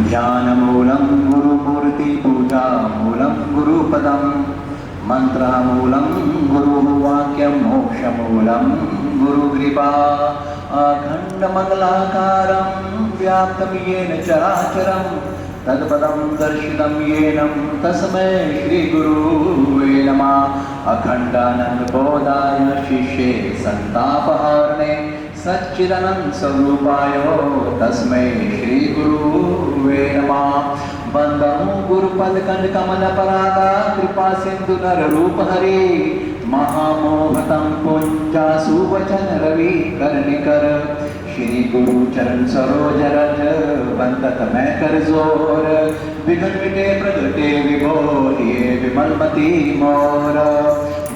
ध्यानमूलं गुरुमूर्तिपूजामूलं गुरुपदं मन्त्रमूलं गुरुवाक्यं मोक्षमूलं गुरुकृपा अखण्डमङ्गलाकारं व्याप्तं येन चराचरं तत्पदं दर्शितं येन तस्मै श्रीगुरुवे नमः। अखण्डानन्दबोधाय शिष्ये सन्तापहारिणे सच्चिदानंद स्वरूपाय तस्मै श्री गुरुवे नमः। वंदनं गुरुपद कंज कमल परागा कृपा सिंधु नर रूप हरे महामोहतं पुंजा सुवचन रवि कर्णिकर श्री गुरु चरण सरोज रज बंदत मैं कर जोर विघ्न मिटे प्रगटे विभोरिये विमलमती मोर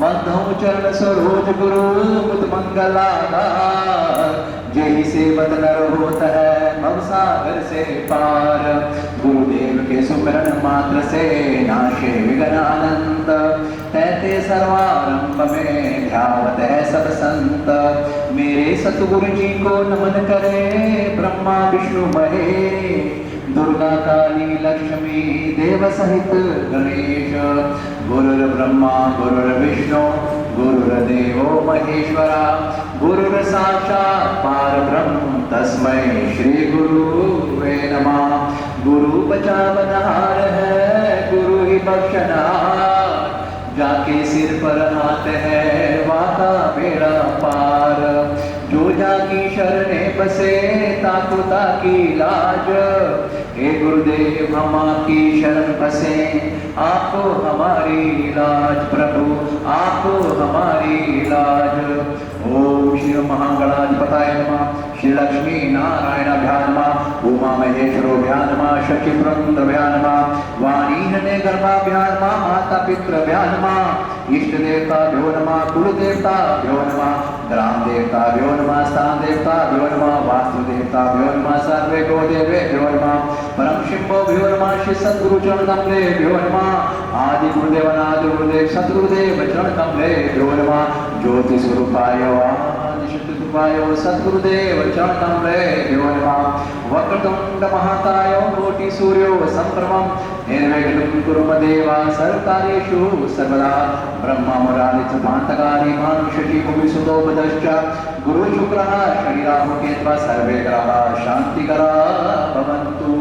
मधु चरण सरोज गुरु बुध मंगलाधार जय सेवत नर होत है भवसागर से पार गुरुदेव के सुमिरन मात्र से नाशे विघ्न आनंद तैते सर्वारंभ में ध्यावत है सब संत मेरे सतगुरु जी को नमन करे ब्रह्मा विष्णु महेश दुर्गा काली लक्ष्मी देव सहित गणेश गुरुर्ब्रह्मा गुरुर्विष्णु गुरुर्देवो महेश्वरा गुरुर् साक्षात् परब्रह्म तस्मै श्री गुरुवे नमः। गुरु बचावनहार है गुरु ही बख्शनहार जाके सिर पर हाथ है वाका बेड़ा पार जो जाकी शरणे बसे ताको ताकी लाज हे गुरुदेव हम आपकी शरण बसे आपको हमारी लाज प्रभु आपको हमारी लाज। ओम श्री महागणाधिपताय नमः श्री लक्ष्मी नारायणाभ्यां नमः उमा महेश्वरोभ्यां नमः शक्ति पुरंदरभ्यां नमः वाणी हृदय गर्भाभ्यां नमः माता पितृभ्यां नमः इष्ट देवताभ्यो नमः कुल देवताभ्यो नमः ग्राम देवताभ्यो नमः स्थान देवताभ्यो नमः वास्तु देवताभ्यो नमः सर्वे गो देवेभ्यो नमः परम शिवभ्यो नमः श्री सद्गुरु चरण कमलेभ्यो नमः आदि गुरुदेव अनादि गुरुदेव सद्गुरुदेव चरण कमलेभ्यो नमः ज्योति स्वरूपाय आदि शक्ति स्वरूपाय सद्गुरुदेव चरण कमलेभ्यो नमः वक्रतुंड महाकाय कोटि सूर्यो समप्रभं निर्विघ्नं कुरु मम देवा सर्वकार्येषु सर्वदा ब्रह्मा मुरारी चतुर्थान्तकारी मानुषी भूमि सुतोपदश्च गुरु शुक्रः शनिराहु केतवः सर्वे ग्रहाः शान्तिकराः भवन्तु।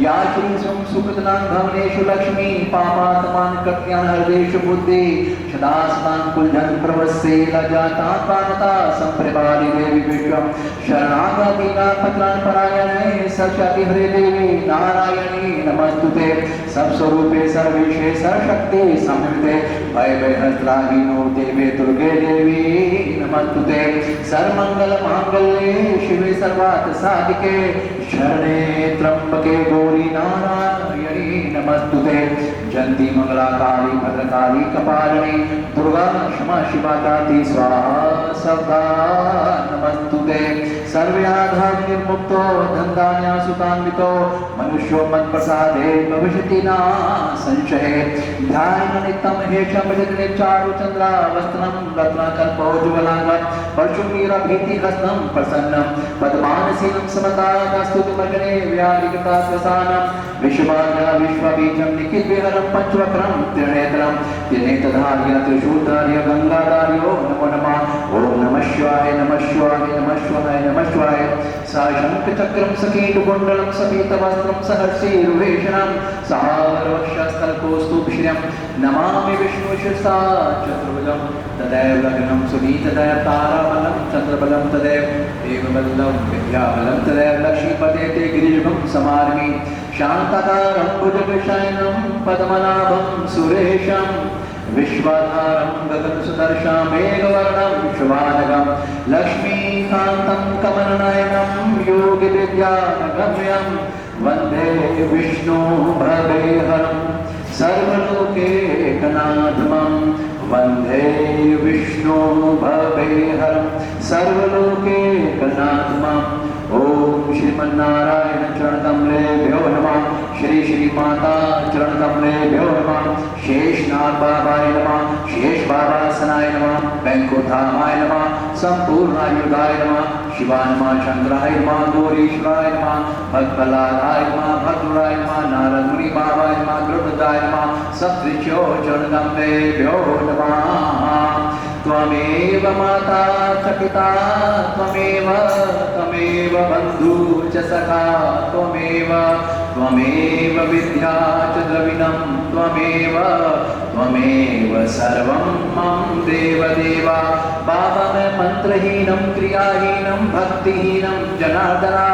या श्री सुकृतनां भवनेषु लक्ष्मी पापात्मान् कृत्यान् हृदेषु बुद्धि सदा सदां कुलजन प्रवस्ये लज्जातां पानता संप्रपादि देवी विश्वं शरणागतिना पत्रान् परायणे सचति हरे देवी नारायणी नमस्तुते सब स्वरूपे सर्वेशे सर्वशक्ति संयुते भय भयहस्त्राहीनो देवे दुर्गे देवी नमस्तुते सर्वमंगल मांगल्ये शिवे सर्वार्थ साधिके शरणे त्र्यंबके गौरी नारायणी नमस्तुते जयंती मंगला काली भद्रकाली कपालिनी दुर्गा क्षमा शिवा दाती स्वाहा सदा नमस्तुते सर्वयाधा निर्मुक्तो धनधान्या सुतान्वितो मनुष्यो मत्प्रसादे भविष्यति न संशये ध्यान नित्यं हेशं भजते चारु चंद्रा वस्त्रं रत्नकल्पोज्ज्वलांगं परशुमीरभीति हस्तं प्रसन्नं पद्मानसीनं समतास्तुतिमग्ने व्यारिकता स्वसानं विश्वभाग्य विश्वबीजं निखिलविहरं पंचवक्रं त्रिनेत्रं त्रिनेत्रधार्य त्रिशूलधार्य गंगाधार्यो नमो नमः। ओम नमः शिवाय नमः शिवाय नमः शिवाय नमः शिवाय साशंखचक्रं सकीटकुण्डलं सपीतवस्त्रं सहर्षिरुभेषणं सहारवक्षस्थलकौस्तुभश्रियं नमामि विष्णुशिरसा चतुर्भुजं तदैव लग्नं सुनीतदैव ताराबलं चन्द्रबलं तदैव देवबलं विद्याबलं तदैव लक्ष्मीपते ते गिरिजुगं समार्मि शान्ताकारं भुजगशयनं पद्मनाभं सुरेशं विश्वाधारं गगनसुदर्शं मेघवर्णं शुभानगं लक्ष्मीकान्तं कमलनयनं योगिविद्यानगम्यं वन्दे विष्णु भवेहरं सर्वलोकैकनाथं वन्दे विष्णु भवेहरं सर्वलोकैकनाथम्। ओम श्रीमन्नारायण चरणकमलेभ्यो नमः श्री श्री माता चरणकमलेभ्यो नमः शेषनाग नाग बाबाय नमः, शेष बाबासनाय नमः, वैकुंठाय नमः, संपूर्णायुधाय नमः, शिवाय नमः, शंकराय नमः, गौरीश्वराय नमः, भक्तलालाय नमः, भद्राय नमः, नारद मुनि बाबाय नमः, द्रुपदाय नमः, सप्तऋषियो चरणगम्भेभ्यो नमः। त्वमेव माता च पिता त्वमेव बन्धु च सखा त्वमेव विद्या च द्रविणं त्वमेव सर्वं मम देवदेव। बाबा मैं मंत्रहीनं क्रियाहीनं भक्तिहीनं जनार्दना,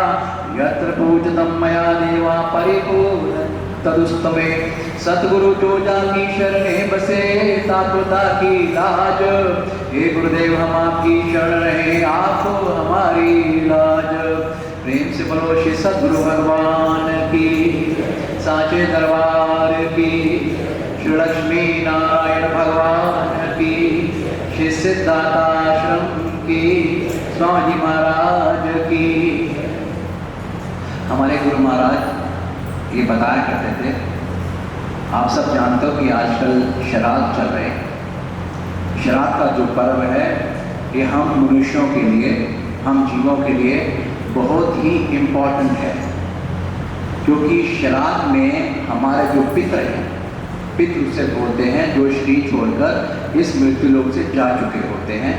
यत्र पूजितं मया देवा परिपूर्ण तदुस्तमे। सतगुरु जो जाकी शरणे बसे तात्वता की लाज, हे गुरुदेव हम आपकी शरण रहे, आप हमारी लाज। प्रेम से बोलो श्री सतगुरु भगवान की, साचे दरबार की, श्री लक्ष्मी नारायण भगवान की, श्री सिद्धार्थाश्रम की, स्वामी जी महाराज की। हमारे गुरु महाराज ये बताया करते थे, आप सब जानते हो कि आजकल श्राद्ध चल रहे हैं। श्राद्ध का जो पर्व है ये हम मनुष्यों के लिए, हम जीवों के लिए बहुत ही इम्पोर्टेंट है, क्योंकि श्राद्ध में हमारे जो पितृ हैं, पितृ उसे बोलते हैं जो शरीर छोड़कर इस मृत्यु लोक से जा चुके होते हैं,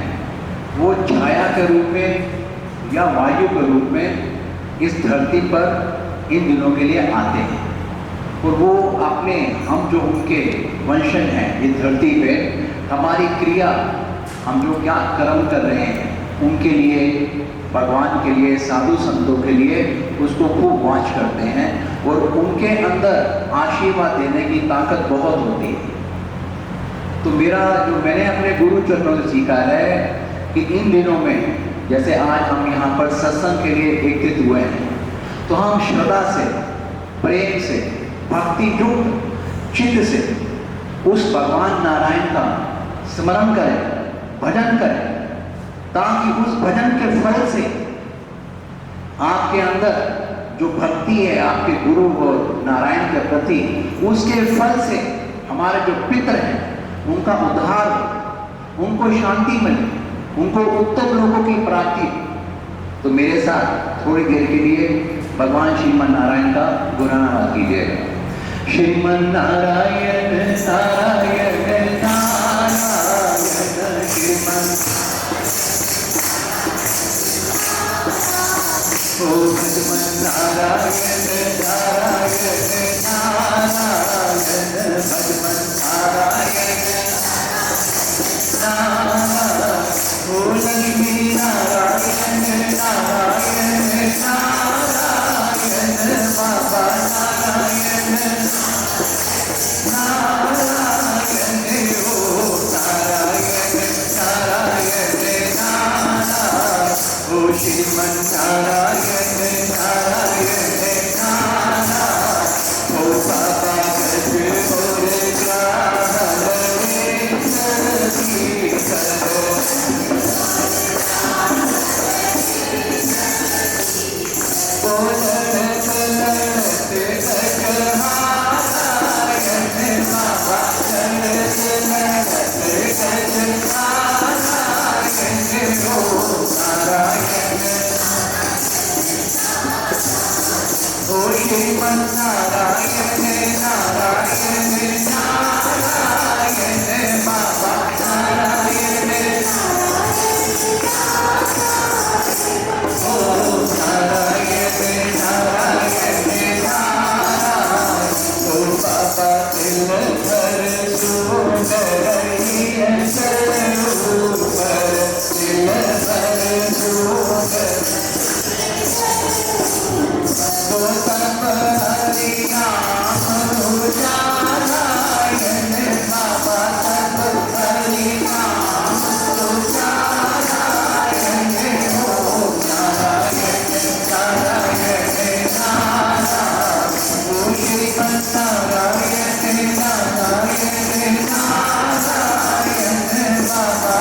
वो छाया के रूप में या वायु के रूप में इस धरती पर इन दिनों के लिए आते हैं। और वो अपने, हम जो उनके वंशज हैं इस धरती पे, हमारी क्रिया, हम जो क्या कर्म कर रहे हैं उनके लिए, भगवान के लिए, साधु संतों के लिए उसको खूब वाच करते हैं और उनके अंदर आशीर्वाद देने की ताकत बहुत होती है। तो मैंने अपने गुरु चरणों से सीखा है कि इन दिनों में जैसे आज हम यहाँ पर सत्संग के लिए एकत्रित हुए हैं, तो हम श्रद्धा से, प्रेम से, भक्ति युक्त चित्त से उस भगवान नारायण का स्मरण करें, भजन करें, ताकि उस भजन के फल से आपके अंदर जो भक्ति है आपके गुरु और नारायण के प्रति, उसके फल से हमारे जो पितृ हैं उनका उद्धार हो, उनको शांति मिले, उनको उत्तम लोगों की प्राप्ति। तो मेरे साथ थोड़ी देर के लिए भगवान श्रीमन नारायण का गुणगान कीजिएगा। श्रीमन नारायण नारायण नारायण श्रीमन, ओ भगवान नारायण नारायण नारायण भगवान नारायण नारायण, ओ लक्ष्मी नारायण नारायण नारायण बाबा नारायण नारायण, ओ नारायण नारायण नारायण, ओ श्रीमन नारायण नारायण नारायण, ओ बाबा गज और ग्राहल की करो, श्रीमन नारायण नारायण नारायण बाबा नारायण, ओ नारायण नारायण नारायण, ओ बाबा दिल भर सुंदर ऊपर, दिल भर सुंदर, तो सब हरि नाम उजारायण बाबा, सब हरि नाम उजारायण, ओ नारायण नारायण नारायण, ओ श्रीमन नारायण नारायण नारायण बाबा,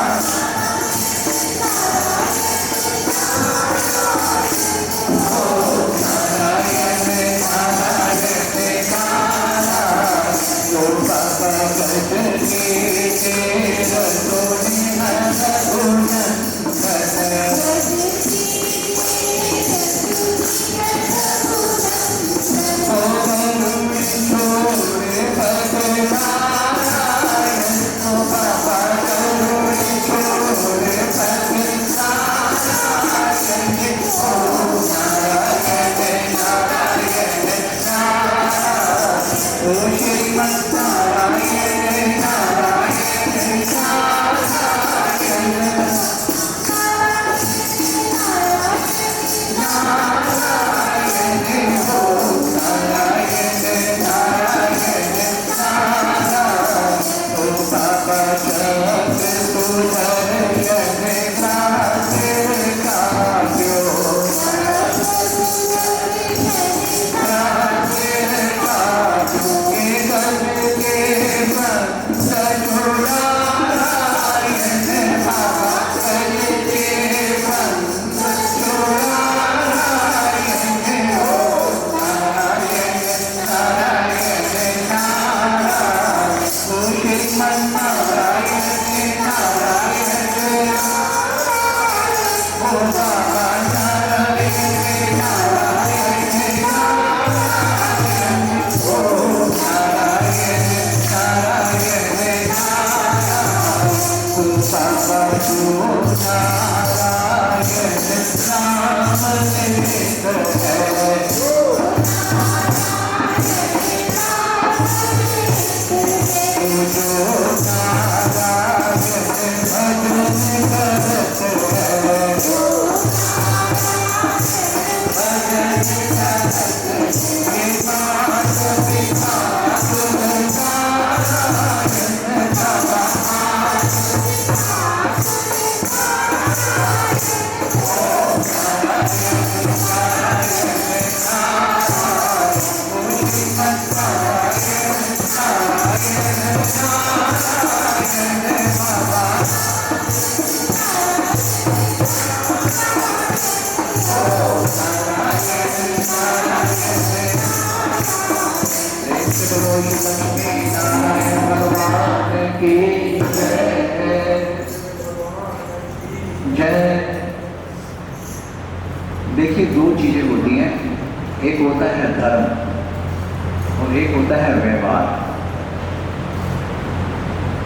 धर्म और एक होता है व्यवहार।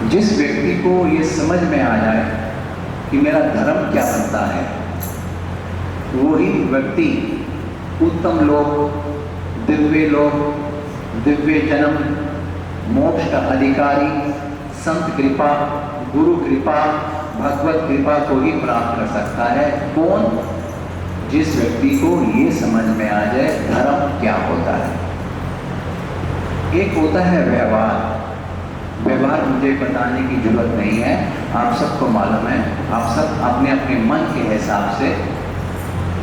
जिस व्यक्ति को ये समझ में आ जाए कि मेरा धर्म क्या बनता है, वही व्यक्ति उत्तम लोक, दिव्य लोक, दिव्य जन्म, मोक्ष का अधिकारी, संत कृपा, गुरु कृपा, भगवत कृपा को ही प्राप्त कर सकता है। कौन? जिस व्यक्ति को ये समझ में आ जाए धर्म क्या होता है। एक होता है व्यवहार। व्यवहार मुझे बताने की जरूरत नहीं है, आप सबको मालूम है। आप सब अपने अपने मन के हिसाब से,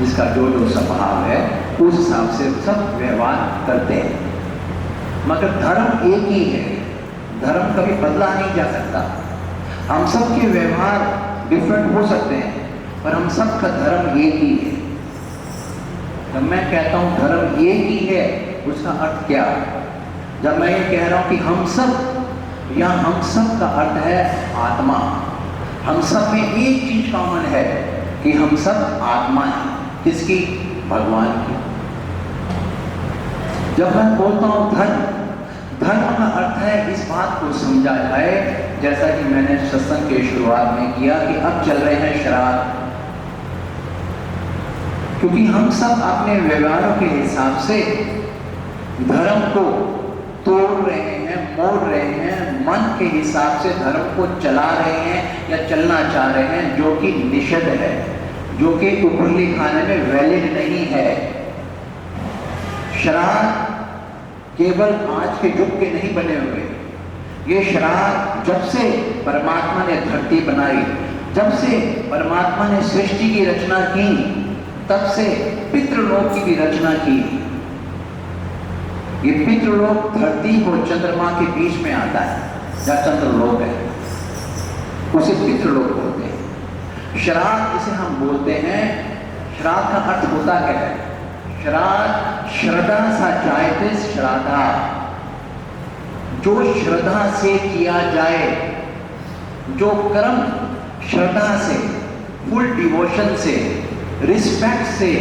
जिसका जो जो स्वभाव है उस हिसाब से सब व्यवहार करते हैं। मगर धर्म एक ही है, धर्म कभी बदला नहीं जा सकता। हम सब के व्यवहार डिफरेंट हो सकते हैं, पर हम सब का धर्म एक ही है। जब मैं कहता हूं धर्म एक ही है, उसका अर्थ क्या? जब मैं ये कह रहा हूं कि हम सब, या हम सब का अर्थ है आत्मा। हम सब में एक चीज कॉमन है कि हम सब आत्मा हैं। किसकी? भगवान की। जब मैं बोलता हूं धर्म, धर्म का अर्थ है इस बात को समझा जाए, जैसा कि मैंने सत्संग के शुरुआत में किया कि अब चल रहे हैं श्राद्ध। क्योंकि हम सब अपने व्यवहारों के हिसाब से धर्म को तोड़ रहे हैं, मोड़ रहे हैं, मन के हिसाब से धर्म को चला रहे हैं या चलना चाह रहे हैं, जो कि निषिद्ध है, जो कि ऊपरली खाने में वैलिड नहीं है। श्राद्ध केवल आज के युग के नहीं बने हुए। ये श्राद्ध जब से परमात्मा ने धरती बनाई, जब से परमात्मा ने सृष्टि की रचना की, तब से पितृलोक की भी रचना की। ये पितृलोक धरती और चंद्रमा के बीच में आता है, जहाँ चंद्रलोक है, उसे पितृलोक बोलते हैं। श्राद्ध जिसे हम बोलते हैं, श्राद्ध का अर्थ होता क्या है? श्राद्ध श्रद्धा सा जायते श्राद्धा, जो श्रद्धा से किया जाए, जो कर्म श्रद्धा से, फुल डिवोशन से, रिस्पेक्ट से,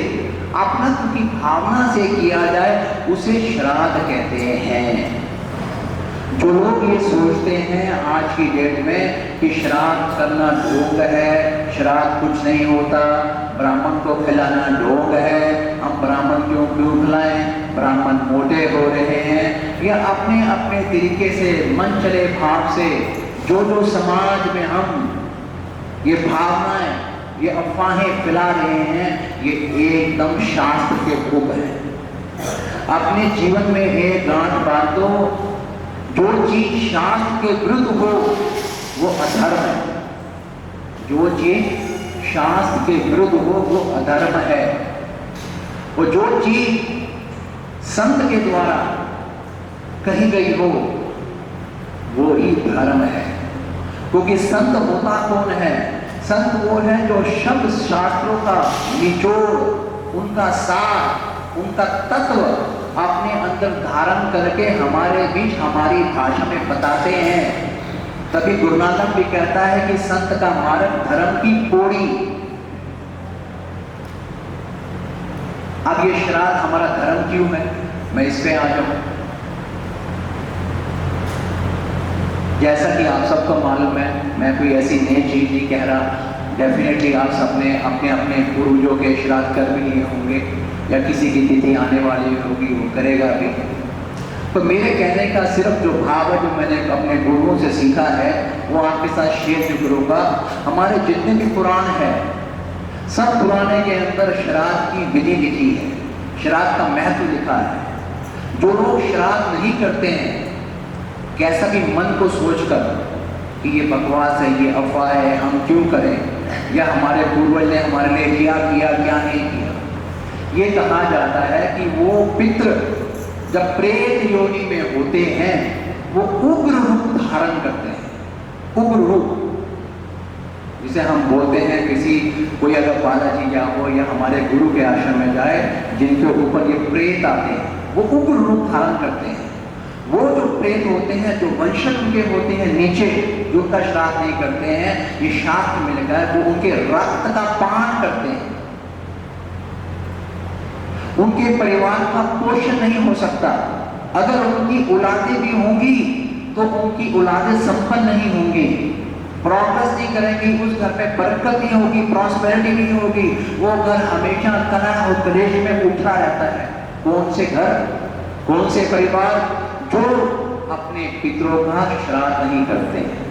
अपनत्व की भावना से किया जाए, उसे श्राद्ध कहते हैं। जो लोग ये सोचते हैं आज की डेट में कि श्राद्ध करना ढोंग है, श्राद्ध कुछ नहीं होता, ब्राह्मण को खिलाना ढोंग है, हम ब्राह्मण क्यों खिलाएं, ब्राह्मण मोटे हो रहे हैं, या अपने अपने तरीके से मन चले भाव से जो समाज में हम ये भावनाएं, ये अफवाहें फैला रहे हैं, ये एकदम शास्त्र के खूब है। अपने जीवन में एक गांठ बांध दो, जो चीज शास्त्र के विरुद्ध हो वो अधर्म है। जो चीज शास्त्र के विरुद्ध हो वो अधर्म है। वो जो चीज संत के द्वारा कही गई हो वो ही धर्म है। क्योंकि संत होता कौन है? संत वो है जो शब्द शास्त्रों का निचोड़, उनका सार, उनका तत्व अपने अंदर धारण करके हमारे बीच हमारी भाषा में बताते हैं। तभी गुरु नानक भी कहता है कि संत का मार्ग धर्म की पौड़ी। अब ये श्राद्ध हमारा धर्म क्यों है, मैं इस पे आ जाऊं। जैसा कि आप सबको मालूम है, मैं कोई ऐसी नई चीज नहीं कह रहा। डेफिनेटली आप सबने अपने अपने पूर्वजों के श्राद्ध कर भी लिए होंगे, या किसी की तिथि आने वाली होगी वो करेगा भी। तो मेरे कहने का सिर्फ जो भाव है, जो मैंने अपने गुरुओं से सीखा है, वो आपके साथ शेयर जो करूँगा। हमारे जितने भी पुराण हैं, सब पुराने के अंदर श्राद्ध की विधि लिखी है, श्राद्ध का महत्व लिखा है। जो लोग श्राद्ध नहीं करते हैं, कैसा भी मन को सोचकर कि ये बकवास है, ये अफवाह है, हम क्यों करें, या हमारे पूर्वज ने हमारे लिए क्या किया क्या नहीं किया, ये कहा जाता है कि वो पितृ जब प्रेत योनि में होते हैं, वो उग्र रूप धारण करते हैं। उग्र रूप जिसे हम बोलते हैं, किसी कोई अगर बालाजी या हो या हमारे गुरु के आश्रम में जाए, जिनके ऊपर ये प्रेत आते हैं, वो उग्र रूप धारण करते हैं। वो जो प्रेत होते हैं, जो वंशज उनके होते हैं नीचे, जो उनका श्राद्ध नहीं करते हैं, ये शास्त्र में लिखा है, वो उनके रक्त का पान करते हैं। उनके परिवार का पोषण नहीं हो सकता। अगर उनकी औलादें भी होंगी तो उनकी औलादें संपन्न नहीं होंगी, प्रोग्रेस नहीं करेंगी, उस घर में बरकत नहीं होगी, प्रॉस्पेरिटी नहीं होगी। वो घर हमेशा तनाव और कलेश में उठा रहता है। कौन से घर, कौन से परिवार जो अपने पितरों का श्राद्ध नहीं करते हैं?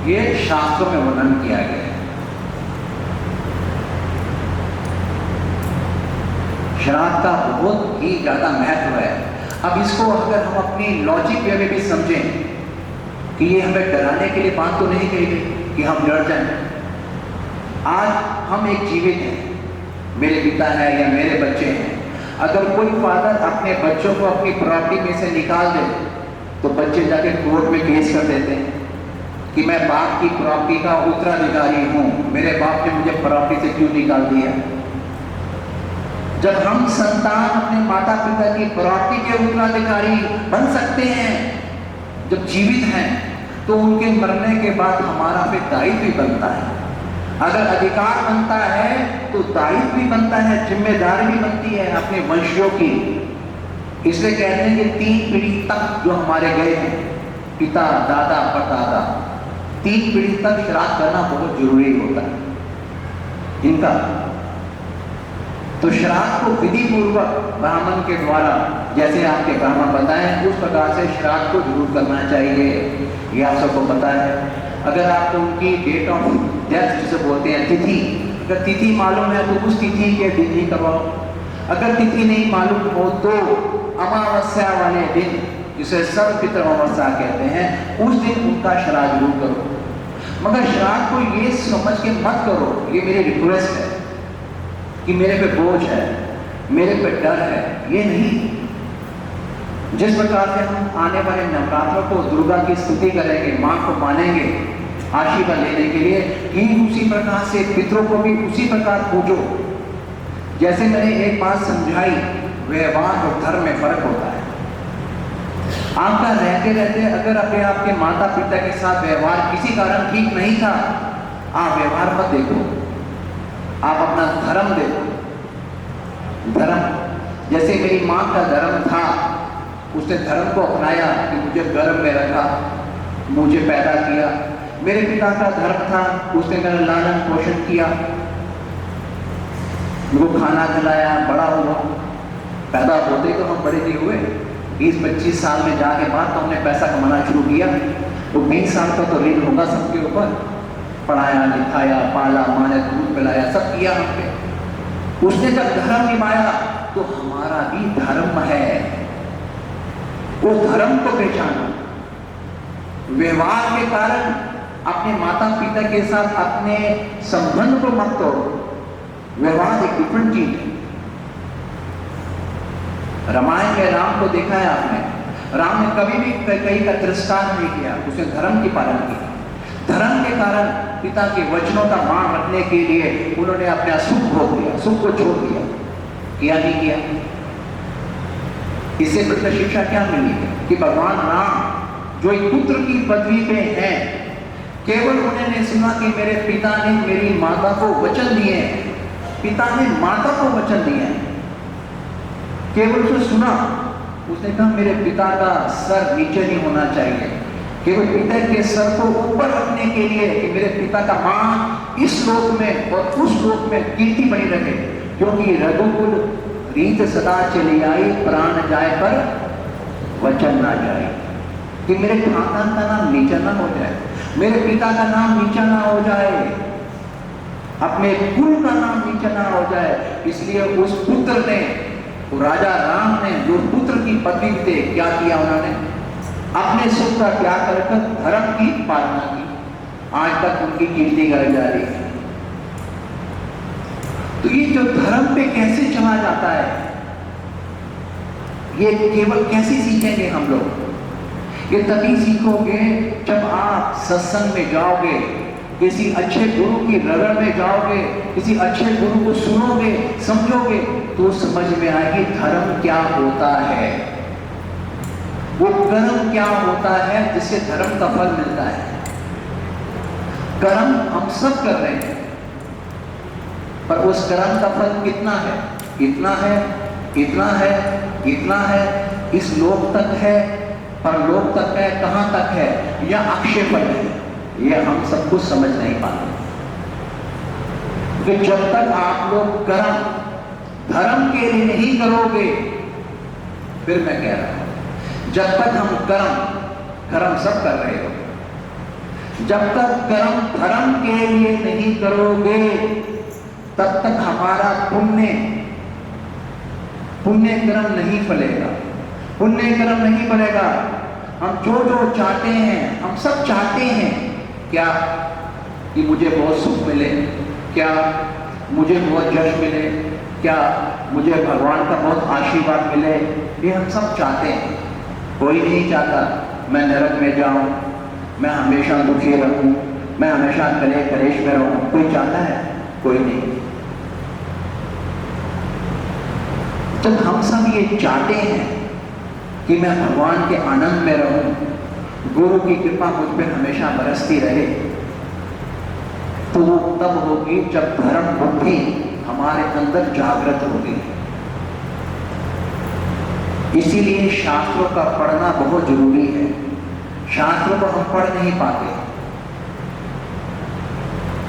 ये शास्त्रों में वर्णन किया गया है। श्राद्ध का बहुत ही ज्यादा महत्व है। अब इसको अगर हम अपनी लॉजिक वे में भी समझें कि ये हमें डराने के लिए बात तो नहीं कही गई कि हम डर जाएं। आज हम एक जीवित हैं, मेरे पिता है या मेरे बच्चे हैं। अगर कोई फादर अपने बच्चों को अपनी प्रॉपर्टी में से निकाल दे तो बच्चे जाके कोर्ट में केस कर देते हैं कि मैं बाप की प्रॉपर्टी का उत्तराधिकारी हूं, मेरे बाप ने मुझे प्रॉपर्टी से क्यों निकाल दिया। जब हम संतान अपने माता पिता की प्रॉपर्टी के उत्तराधिकारी बन सकते हैं, जब जीवित हैं, तो उनके मरने के बाद हमारा फिर दायित्व भी बनता है। अगर अधिकार बनता है तो दायित्व भी बनता है, जिम्मेदारी भी बनती है अपने वंशियों की। इसलिए कहते हैं कि 3 पीढ़ी तक जो हमारे गए हैं, पिता, दादा, परदादा, 3 पीढ़ी तक श्राद्ध करना बहुत जरूरी होता है इनका। तो श्राद्ध को विधि पूर्वक ब्राह्मण के द्वारा, जैसे आपके ब्राह्मण बताएं उस प्रकार से श्राद्ध को जरूर करना चाहिए। ये आप सबको पता है। अगर आपको उनकी डेट ऑफ डेथ जिसे बोलते हैं तिथि, अगर तिथि मालूम है तो उस तिथि के दिन ही करवाओ। अगर तिथि नहीं मालूम हो तो अमावस्या वाले दिन, जिसे सर्वपितृ अमावस्या कहते हैं, उस दिन उनका श्राद्ध जरूर करो। मगर श्राद्ध को ये समझ के मत करो, ये मेरी रिक्वेस्ट है कि मेरे पे बोझ है, मेरे पे डर है, ये नहीं। जिस प्रकार से हम आने वाले नवरात्रों को दुर्गा की स्तुति करेंगे, मां को मानेंगे आशीर्वाद लेने के लिए, ठीक उसी प्रकार से पितरों को भी उसी प्रकार पूजो। जैसे मैंने एक बात समझाई, व्यवहार और धर्म में फर्क होता है। आपका रहते रहते अगर अपने आपके माता पिता के साथ व्यवहार किसी कारण ठीक नहीं था, आप व्यवहार मत देखो, आप अपना धर्म देखो। धर्म, जैसे मेरी माँ का धर्म था, उसने धर्म को अपनाया कि मुझे गर्भ में रखा, मुझे पैदा किया। मेरे पिता का धर्म था, उसने मेरा लालन पोषण किया, मुझे खाना खिलाया, बड़ा हुआ। पैदा होते तो हम बड़े नहीं हुए, 20-25 साल में जाके बाद तो हमने पैसा कमाना शुरू किया। तो 20 साल का तो ऋण होगा सबके ऊपर। पढ़ाया, लिखाया, पाला, माने, दूध पिलाया, सब किया हमने। उसने जब धर्म निभाया तो हमारा भी धर्म है, वो धर्म को पहचानो। व्यवहार के कारण अपने माता पिता के साथ अपने संबंध को मत तोड़ो। व्यवहार एक डिफरेंट चीज है। रामायण में राम को देखा है आपने, राम ने कभी भी कहीं का तिरस्कार नहीं किया, उसने धर्म की पालन किया। धर्म के कारण पिता के वचनों का मान रखने के लिए उन्होंने अपना सुख भोग दिया, सुख को छोड़ दिया। किया नहीं किया? इससे प्रत्यक्ष शिक्षा क्या मिली कि भगवान राम जो एक पुत्र की पदवी पे हैं, केवल उन्होंने सुना कि मेरे पिता ने मेरी माता को वचन दिए हैं, पिता ने माता को वचन दिए हैं, केवल उसने सुना, उसने कहा मेरे पिता का सर नीचे नहीं होना चाहिए। केवल पिता के सर को ऊपर रखने के लिए कि मेरे पिता का मान इस लोक में और उस लोक में कीर्ति बनी रहे, क्योंकि रघुकुल रीत सदा चली आई, प्राण जाए पर वचन ना जाए। कि मेरे खानदान का नाम नीचा ना हो जाए, मेरे पिता का नाम नीचा ना हो जाए, अपने कुल का नाम नीचा ना हो जाए। इसलिए उस पुत्र ने, राजा राम ने जो पुत्र की पदवी थे, क्या किया उन्होंने? अपने सुख का त्याग कर धर्म की पालना की। आज तक उनकी कीर्ति गाई जा रही है। तो ये जो धर्म पे कैसे चला जाता है, ये केवल कैसे सीखेंगे हम लोग? ये तभी सीखोगे जब आप सत्संग में जाओगे, किसी अच्छे गुरु की रगड़ में जाओगे, किसी अच्छे गुरु को सुनोगे, समझोगे, तो समझ में आएगी धर्म क्या होता है, वो कर्म क्या होता है जिससे धर्म का फल मिलता है। कर्म हम सब कर रहे हैं, पर उस कर्म का फल कितना है इतना है, इतना है, इतना है, इस लोक तक है, परलोक तक है, कहां तक है, या अक्षयफल है, ये हम सब कुछ समझ नहीं पाते। कि जब तक आप लोग कर्म धर्म के लिए नहीं करोगे, फिर मैं कह रहा हूं, जब तक हम कर्म सब कर रहे हो, जब तक कर्म धर्म के लिए नहीं करोगे, तब तक हमारा पुण्य कर्म नहीं फलेगा, पुण्य कर्म नहीं फलेगा। हम जो चाहते हैं, हम सब चाहते हैं क्या कि मुझे बहुत सुख मिले, क्या मुझे बहुत यश मिले, क्या मुझे भगवान का बहुत आशीर्वाद मिले, ये हम सब चाहते हैं। कोई नहीं चाहता मैं नरक में जाऊं, मैं हमेशा दुखी रहूं, मैं हमेशा कलेश में रहूं। कोई चाहता है? कोई नहीं। जब हम सब ये चाहते हैं कि मैं भगवान के आनंद में रहूं, गुरु की कृपा मुझ पर हमेशा बरसती रहे, तो वो तब होगी जब धर्म बुद्धि हमारे अंदर जागृत होगी। इसीलिए शास्त्रों का पढ़ना बहुत जरूरी है। शास्त्रों को हम पढ़ नहीं पाते,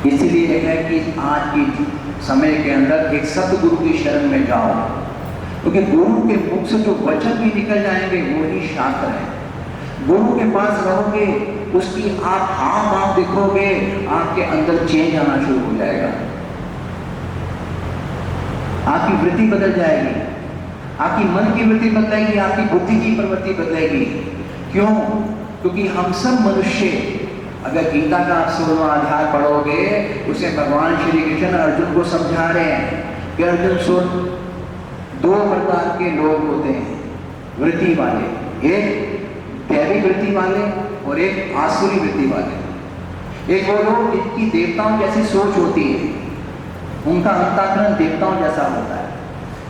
इसीलिए है कि आज की समय के अंदर एक सतगुरु की शरण में जाओ, क्योंकि गुरु के मुख से जो वचन भी निकल जाएंगे वो ही शास्त्र है। गुरु के पास रहोगे, उसकी आप हाव भाव दिखोगे, आपके अंदर चेंज आना शुरू हो जाएगा, आपकी वृत्ति बदल जाएगी, आपकी मन की वृत्ति बदलेगी, आपकी बुद्धि की प्रवृत्ति बदलेगी। क्यों? क्योंकि हम सब मनुष्य, अगर गीता का आप 16वां अध्याय पढ़ोगे, उसे भगवान श्री कृष्ण अर्जुन को समझा रहे हैं कि अर्जुन सुन, दो प्रकार के लोग होते हैं वृत्ति वाले, एक दैवी वृत्ति वाले और एक आसुरी वृत्ति वाले। एक वो लोग जिनकी देवताओं जैसी सोच होती है, उनका अंतःकरण देवताओं जैसा होता है।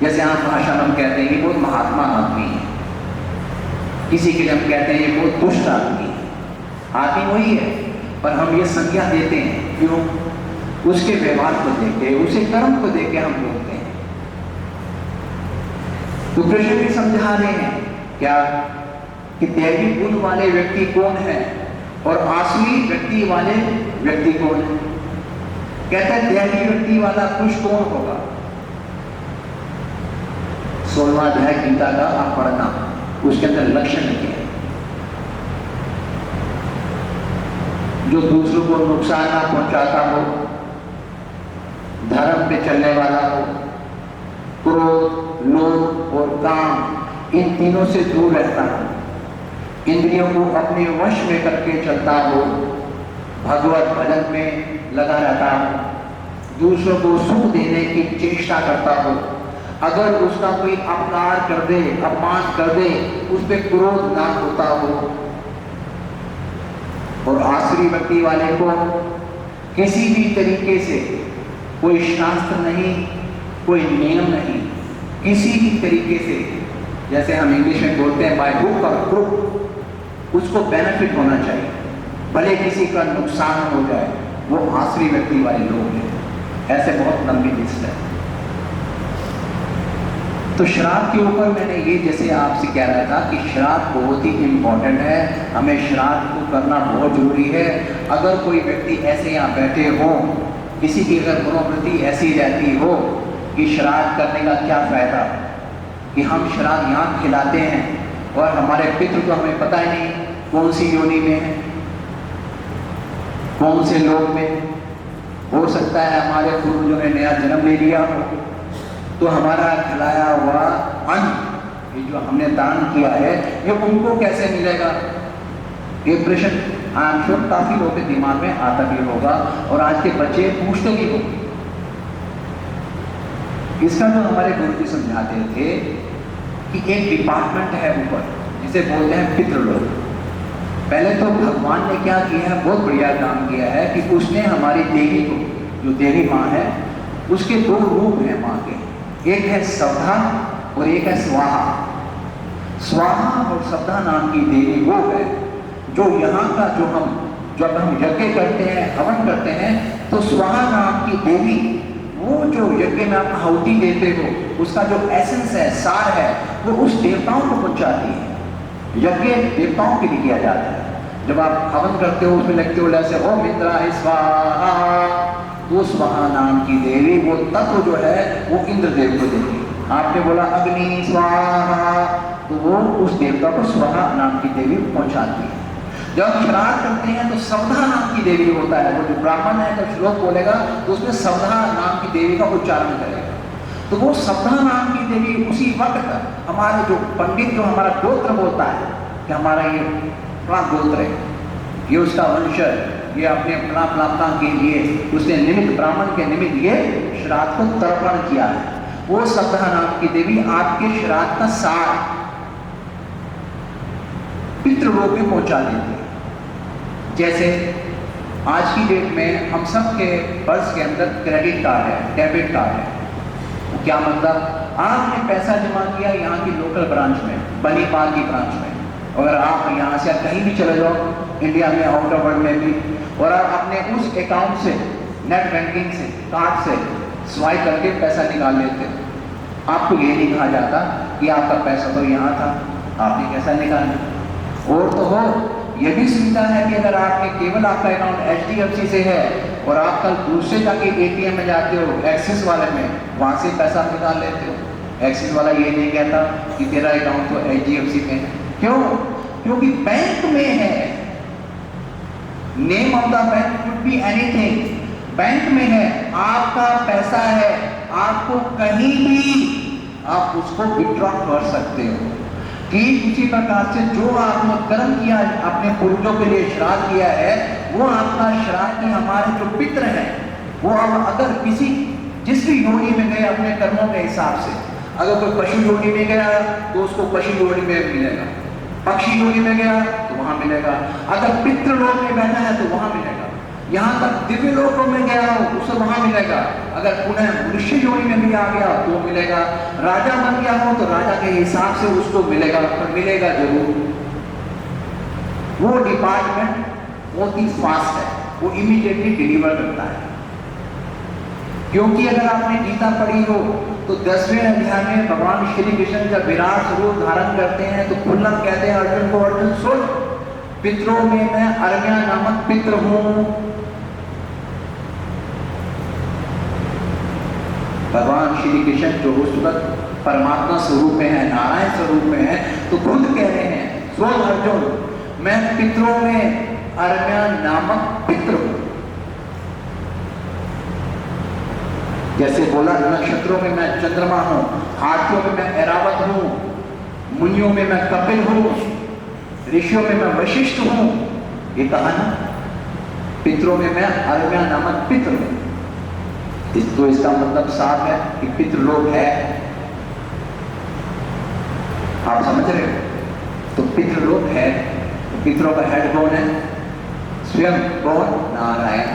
जैसे आप भाषा में हम कहते हैं ये बहुत महात्मा आदमी है, किसी के लिए हम कहते हैं ये बहुत दुष्ट आदमी है। आदमी वही है, पर हम ये संज्ञा देते हैं, क्यों? उसके व्यवहार को देख के, उसे कर्म को देख के हम बोलते हैं। तो कृष्ण भी समझा रहे हैं क्या कि दैवी गुण वाले व्यक्ति कौन है और आसुरी व्यक्ति वाले व्यक्ति कौन है। कहता है दैवी व्यक्ति वाला पुरुष कौन होगा? 16वां अध्याय गीता का आप पढ़ना, उसके अंदर लक्षण लिखे हैं। जो दूसरों को नुकसान ना पहुंचाता हो, धर्म पे चलने वाला हो, क्रोध, लोभ और काम इन तीनों से दूर रहता हो, इंद्रियों को अपने वश में करके चलता हो, भगवत भजन में लगा रहता हो, दूसरों को सुख देने की चेष्टा करता हो, अगर उसका कोई अपकार कर दे, अपमान कर दे, उस पर क्रोध ना होता हो। और आसुरी व्यक्ति वाले को किसी भी तरीके से कोई शास्त्र नहीं, कोई नियम नहीं, किसी भी तरीके से, जैसे हम इंग्लिश में बोलते हैं बाय हुक और क्रुक, उसको बेनिफिट होना चाहिए, भले किसी का नुकसान हो जाए, वो आसुरी व्यक्ति वाले लोग हैं। ऐसे बहुत लंबी लिस्ट है। तो शराब के ऊपर मैंने ये जैसे आपसे कह रहा था कि शराब बहुत ही इम्पोर्टेंट है, हमें शराब को करना बहुत जरूरी है। अगर कोई व्यक्ति ऐसे यहाँ बैठे हो, किसी की अगर मनोवृत्ति ऐसी रहती हो कि शराब करने का क्या फायदा, कि हम शराब यहाँ खिलाते हैं और हमारे पितृ को हमें पता ही नहीं कौन सी योनि में है, कौन से लोक में। हो सकता है हमारे पूर्वजों ने नया जन्म ले लिया हो, तो हमारा खिलाया हुआ अन्न, ये जो हमने दान किया है, ये उनको कैसे मिलेगा? ये प्रश्न आई एम श्योर काफी लोगों के दिमाग में आता भी होगा और आज के बच्चे पूछते भी होंगे। इसका जो हमारे गुरु जी समझाते थे कि एक डिपार्टमेंट है ऊपर, जिसे बोलते हैं पितृलोक। पहले तो भगवान ने क्या किया है, बहुत बढ़िया काम किया है कि उसने हमारी देवी को, जो देवी माँ है, उसके दो रूप हैं माँ के, एक है सवधा और एक है स्वाहा। स्वाहा और सवधा नाम की देवी वो है जो यहाँ का जब हम यज्ञ करते हैं, हवन करते हैं, तो स्वाहा नाम की देवी वो जो यज्ञ में आप आहुति देते हो, उसका जो एसेंस है, सार है, वो उस देवताओं को पहुंचाती है। यज्ञ देवताओं के लिए किया जाता है। जब आप हवन करते हो, उसमें लगते हो जैसे ओम इंद्राय स्वाहा, वो स्वाहा नाम की देवी, वो तत्व जो है वो इंद्रदेव को देती है। आपने बोला अग्नि स्वाहा, तो वो उस देवता को स्वाहा नाम की देवी पहुंचाती है। जब हम श्राद्ध करते हैं तो सवधा नाम की देवी होता है, वो जो ब्राह्मण है जब श्लोक बोलेगा तो उसमें सवधा नाम की देवी का उच्चारण करेगा। तो वो सवधा नाम की देवी उसी वक्त हमारे जो पंडित जो हमारा गोत्र बोलता है कि हमारा ये फला गोत्र है, ये उसका वंशज, ये अपने फला के लिए उसने निमित्त ब्राह्मण के निमित्त ये श्राद्ध को तर्पण किया है। वो सवधा नाम की देवी आपके श्राद्ध का सार पितृलोक में पहुंचा देती है। जैसे आज की डेट में हम सब के पर्स के अंदर क्रेडिट कार्ड है, डेबिट कार्ड है। क्या मतलब, आपने पैसा जमा किया यहाँ की लोकल ब्रांच में, बनीपाल की ब्रांच में, अगर आप यहाँ से कहीं भी चले जाओ इंडिया में, आउट ऑफ वर्ल्ड में भी, और आप अपने उस अकाउंट से नेट बैंकिंग से कार्ड से स्वाइप करके पैसा निकाल लेते, आपको ये नहीं कहा जाता कि आपका पैसा तो यहाँ था, आपने कैसा निकाला। और तो हो ये भी सुविधा है कि अगर आपके केवल आपका अकाउंट HDFC से है और आप कल दूसरे जाके ATM में जाते हो, एक्सिस वाले में, वहां से पैसा निकाल लेते हो। एक्सिस वाला ये नहीं कहता कि तेरा अकाउंट तो HDFC में है। क्यों? क्योंकि बैंक में है, name of the bank could be anything, bank में है, आपका पैसा है, आपको कहीं भी आप उसको विड्रॉ कर सकते हो। ठीक उसी प्रकार से जो आपने कर्म किया, अपने पूर्वजों के लिए श्राद्ध किया है, वो आपका श्राद्ध ही हमारे जो पितृ हैं, वो अब अगर किसी जिस भी योनि में गए अपने कर्मों के हिसाब से, अगर कोई पशु योनि में गया तो उसको पशु योनि में मिलेगा, पक्षी योनि में गया तो वहां मिलेगा, अगर पितृलोक में बैठा है तो वहां मिलेगा, यहाँ तक दिव्य लोकों में गया हो उसे वहां मिलेगा, अगर पुनः मनुष्य योनि में भी आ गया तो मिलेगा, राजा बन गया हो तो राजा के हिसाब से उसको मिलेगा, पर मिलेगा जरूर। वो डिपार्टमेंट बहुत ही फास्ट है, वो इमीडिएटली डिलीवर करता है। क्योंकि अगर आपने गीता पढ़ी हो तो 10वें अध्याय में भगवान श्री कृष्ण जब विराट स्वरूप धारण करते हैं तो खुल्लम कहते हैं अर्जुन को, अर्जुन सुन, पितरों में मैं अर्म्या नामक पितृ हूं। भगवान श्री कृष्ण जो उस वक्त परमात्मा स्वरूप में है, नारायण स्वरूप में है, तो खुद कह रहे हैं, सुन अर्जुन, मैं पितरों में अर्म्या नामक पितृ हूं। जैसे बोला नक्षत्रों में मैं चंद्रमा हूं, हाथियों में मैं ऐरावत हूं, मुनियों में मैं कपिल हूं, ऋषियों में मैं वशिष्ठ हूं। ये कहा ना, पितरों में मैं अर्म्या नामक पितृ हूं। तो इसका मतलब साफ है कि पितृलोक है, आप समझ रहे हो? तो पितृलोक है, तो पितरों का हेड कौन है? स्वयं कौन? नारायण।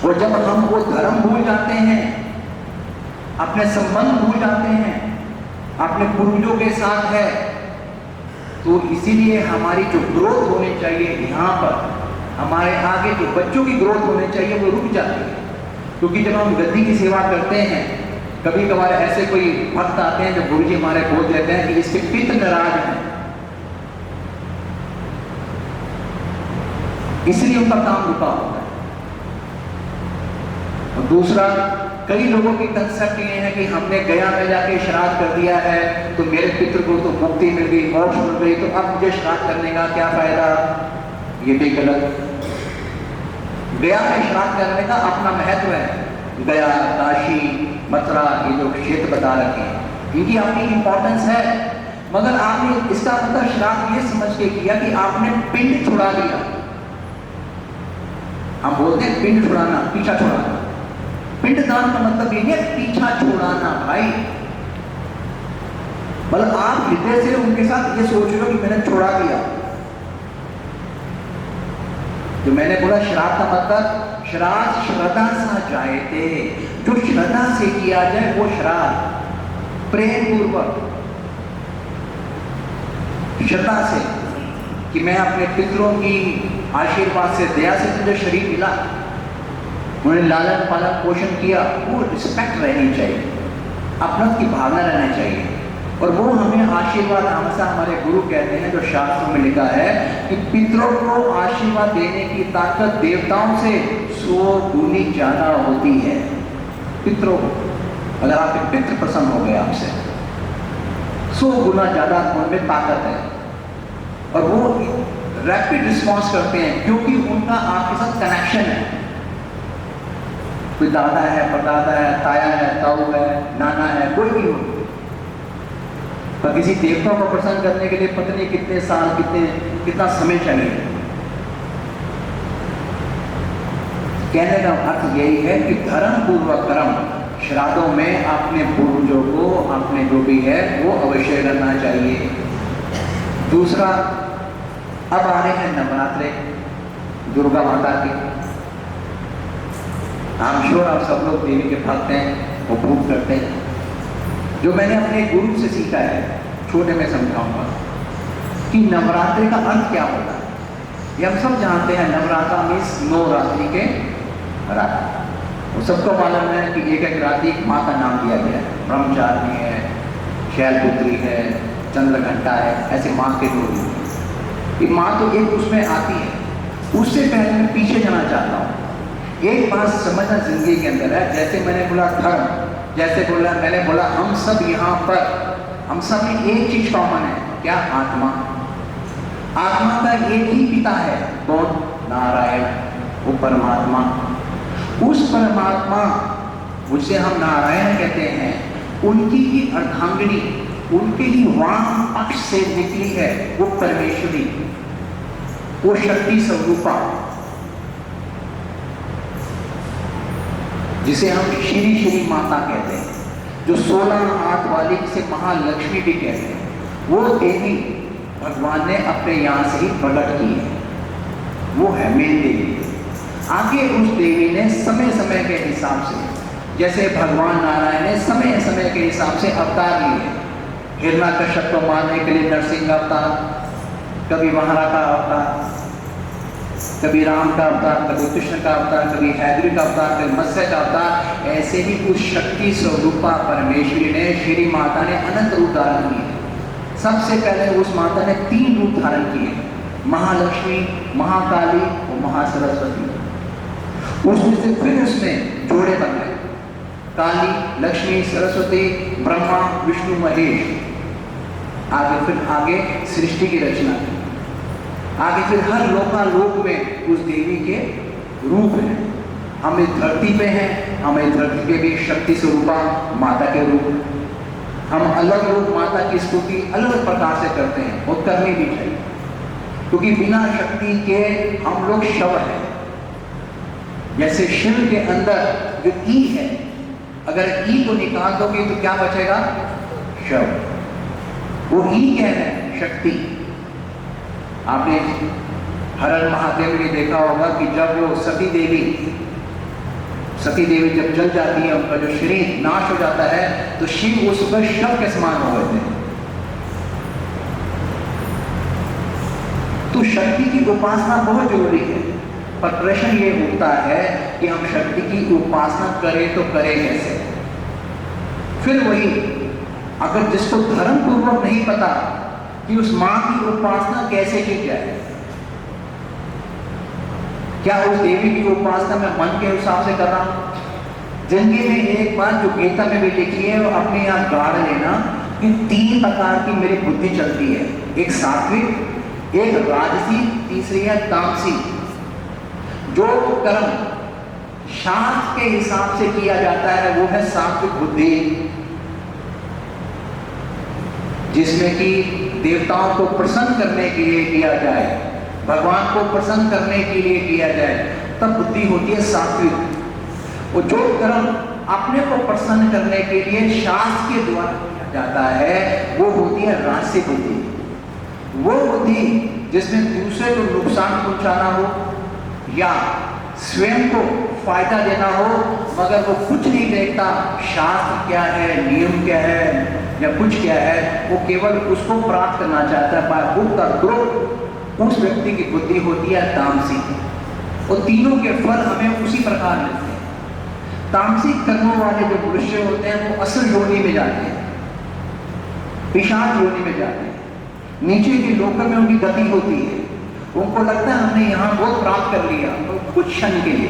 और जब हम वो धर्म भूल जाते हैं, अपने संबंध भूल जाते हैं, अपने पूर्वजों के साथ है, तो इसीलिए हमारी जो ग्रोथ होनी चाहिए यहाँ पर, हमारे आगे जो बच्चों की ग्रोथ होनी चाहिए वो रुक जाती है। क्योंकि जब हम गद्दी की सेवा करते हैं, कभी कभार ऐसे कोई भक्त आते हैं जो गुरुजी हमारे बोल देते हैं कि इसके पितृ नाराज हैं, इसलिए उनका काम रुका होता है। और दूसरा, कई लोगों की कंसेप्ट ये है कि हमने गया में जाके श्राद्ध कर दिया है तो मेरे पितृ को तो मुक्ति मिल गई, मोक्ष मिल गई, तो अब मुझे श्राद्ध करने का क्या फायदा? ये भी गलत। गया में श्राद्ध करने का अपना महत्व है। गया, काशी, मथुरा, ये जो क्षेत्र बता रखे हैं, इनकी अपनी इंपॉर्टेंस है, मगर आपने इसका मतलब श्राद्ध ये समझ के किया कि आपने पिंड छुड़ा दिया। हम बोलते हैं पिंड छुड़ाना, पीछा छुड़ाना। पिंडदान का मतलब ये है पीछा छुड़ाना भाई। मतलब आप हृदय से उनके साथ ये सोच लो कि मैंने छोड़ा दिया। जो मैंने बोला श्राद्ध का मतलब, श्राद्ध श्रद्धा सा जायते, जो श्रद्धा से किया जाए वो श्राद्ध, प्रेम पूर्वक, श्रद्धा से, कि मैं अपने पितरों की आशीर्वाद से, दया से तुझे शरीर मिला, उन्हें लालन पालन पोषण किया, वो रिस्पेक्ट रहनी चाहिए, अपनत्व की भावना रहना चाहिए। और वो हमें आशीर्वाद हमेशा हमारे गुरु कहते हैं, जो शास्त्रों में लिखा है कि पितरों को आशीर्वाद देने की ताकत देवताओं से 100 गुनी ज्यादा होती है। पितरों, अगर आपके पितृ प्रसन्न हो गए आपसे, 100 गुना ज्यादा उनमें ताकत है और वो रैपिड रिस्पॉन्स करते हैं, क्योंकि उनका आपके साथ कनेक्शन है। कोई दादा है, परदादा है, ताया है, ताऊ है, नाना है, कोई भी हो। पर किसी देवता को प्रसन्न करने के लिए पता नहीं कितने साल, कितना समय चाहिए। कहने का अर्थ यही है कि धर्म पूर्वक कर्म श्राद्धों में अपने पूर्वजों को, अपने जो भी है वो अवश्य करना चाहिए। दूसरा, अब आ रहे हैं नवरात्रे दुर्गा माता के। I'm sure आप सब लोग देवी के भक्त हैं, उपभोग करते हैं। जो मैंने अपने गुरु से सीखा है, छोटे में समझाऊंगा कि नवरात्रि का अर्थ क्या होता है। ये हम सब जानते हैं, नवरात्रा मीन्स 9 रात्रि के रात। वो सबको मालूम है कि एक एक रात्रि माँ का नाम दिया गया है। ब्रह्मचारिणी है, शैलपुत्री है, चंद्रघंटा है, ऐसे माँ के दो रूप हैं। ये माँ तो एक उसमें आती है। उससे पहले मैं पीछे जाना चाहता हूँ। एक बात समझना जिंदगी के अंदर है, जैसे मैंने बोला धर्म, जैसे मैंने बोला हम सब यहाँ पर, हम सब में एक चीज कॉमन है, क्या? आत्मा। आत्मा का एक ही पिता है, कौन? नारायण, वो परमात्मा। उस परमात्मा, उसे हम नारायण कहते हैं, उनकी ही अर्धांगिनी, उनके ही वाम पक्ष से निकली है वो परमेश्वरी, वो शक्ति स्वरूपा, जिसे हम श्री श्री माता कहते हैं, जो 16 हाथ वाली, जिसे महालक्ष्मी भी कहते हैं। वो देवी भगवान ने अपने यहाँ से ही प्रकट की है, वो है मेन देवी। आगे उस देवी ने समय समय के हिसाब से, जैसे भगवान नारायण ने समय समय के हिसाब से अवतार लिए। हिरण्यकश्यप को मारने के लिए नरसिंह का अवतार, कभी वाहरा का अवतार, कभी राम का अवतार, कभी कृष्ण का अवतार, कभी हैदरी का अवतार, कभी मत्स्य का अवतार। ऐसे ही उस शक्ति स्वरूपा परमेश्वरी ने, श्री माता ने अनंत रूप धारण किए। सबसे पहले उस माता ने 3 रूप धारण किए, महालक्ष्मी, महाकाली और महासरस्वती। उसमें से फिर उसने जोड़े बदले, काली, लक्ष्मी, सरस्वती, ब्रह्मा, विष्णु, महेश। आगे सृष्टि की रचना की। आगे फिर हर लोकालोक में उस देवी के रूप हैं। हम इस धरती पे हैं, हम इस धरती पे भी शक्ति स्वरूपा माता के रूप। हम अलग रूप माता की स्तुति अलग प्रकार से करते हैं, और करनी भी चाहिए, क्योंकि बिना शक्ति के हम लोग शव हैं। जैसे शिव के अंदर जो ई है, अगर ई को निकाल दोगे तो क्या बचेगा? शव। वो ई क्या है? शक्ति। आपने हर हर महादेव में देखा होगा कि जब वो सती देवी जब जल जाती है, उनका जो शरीर नाश हो जाता है, तो शिव उस पर शव के समान हो गए थे। तो शक्ति की उपासना बहुत जरूरी है, पर प्रश्न ये उठता है कि हम शक्ति की उपासना करें तो करें कैसे? फिर वही, अगर जिसको धर्म पूर्वक नहीं पता कि उस मां की उपासना कैसे की जाए, क्या उस देवी की उपासना मैं मन के हिसाब से कर रहा हूं? जिंदगी में एक बात जो गीता में भी लिखी है, वो अपने आप गाड़ लेना कि 3 प्रकार की मेरी बुद्धि चलती है, एक सात्विक, एक राजसी, तीसरी है तामसी। जो कर्म शास्त्र के हिसाब से किया जाता है वो है सात्विक बुद्धि, जिसमें कि देवताओं को प्रसन्न करने के लिए किया जाए, भगवान को प्रसन्न करने के लिए किया जाए, तब बुद्धि होती है सात्विक। और जो कर्म अपने को प्रसन्न करने के लिए शास्त्र के द्वारा किया जाता है, वो होती है राजसी बुद्धि। वो बुद्धि जिसमें दूसरे को नुकसान पहुंचाना हो या स्वयं को फायदा देना हो, मगर वो कुछ नहीं देखता शास्त्र क्या है, नियम क्या है या कुछ क्या है, वो केवल उसको प्राप्त करना चाहता है बाय हुक और क्रोक, उस व्यक्ति की बुद्धि होती है तामसी। और तीनों के फल हमें उसी प्रकार मिलते हैं। तामसिक कर्मों वाले जो मनुष्य होते हैं वो असुर योनि में जाते हैं, पिशाच योनि में जाते हैं, नीचे के लोक में उनकी गति होती है। उनको लगता है हमने यहाँ बहुत प्राप्त कर लिया तो कुछ क्षण के लिए,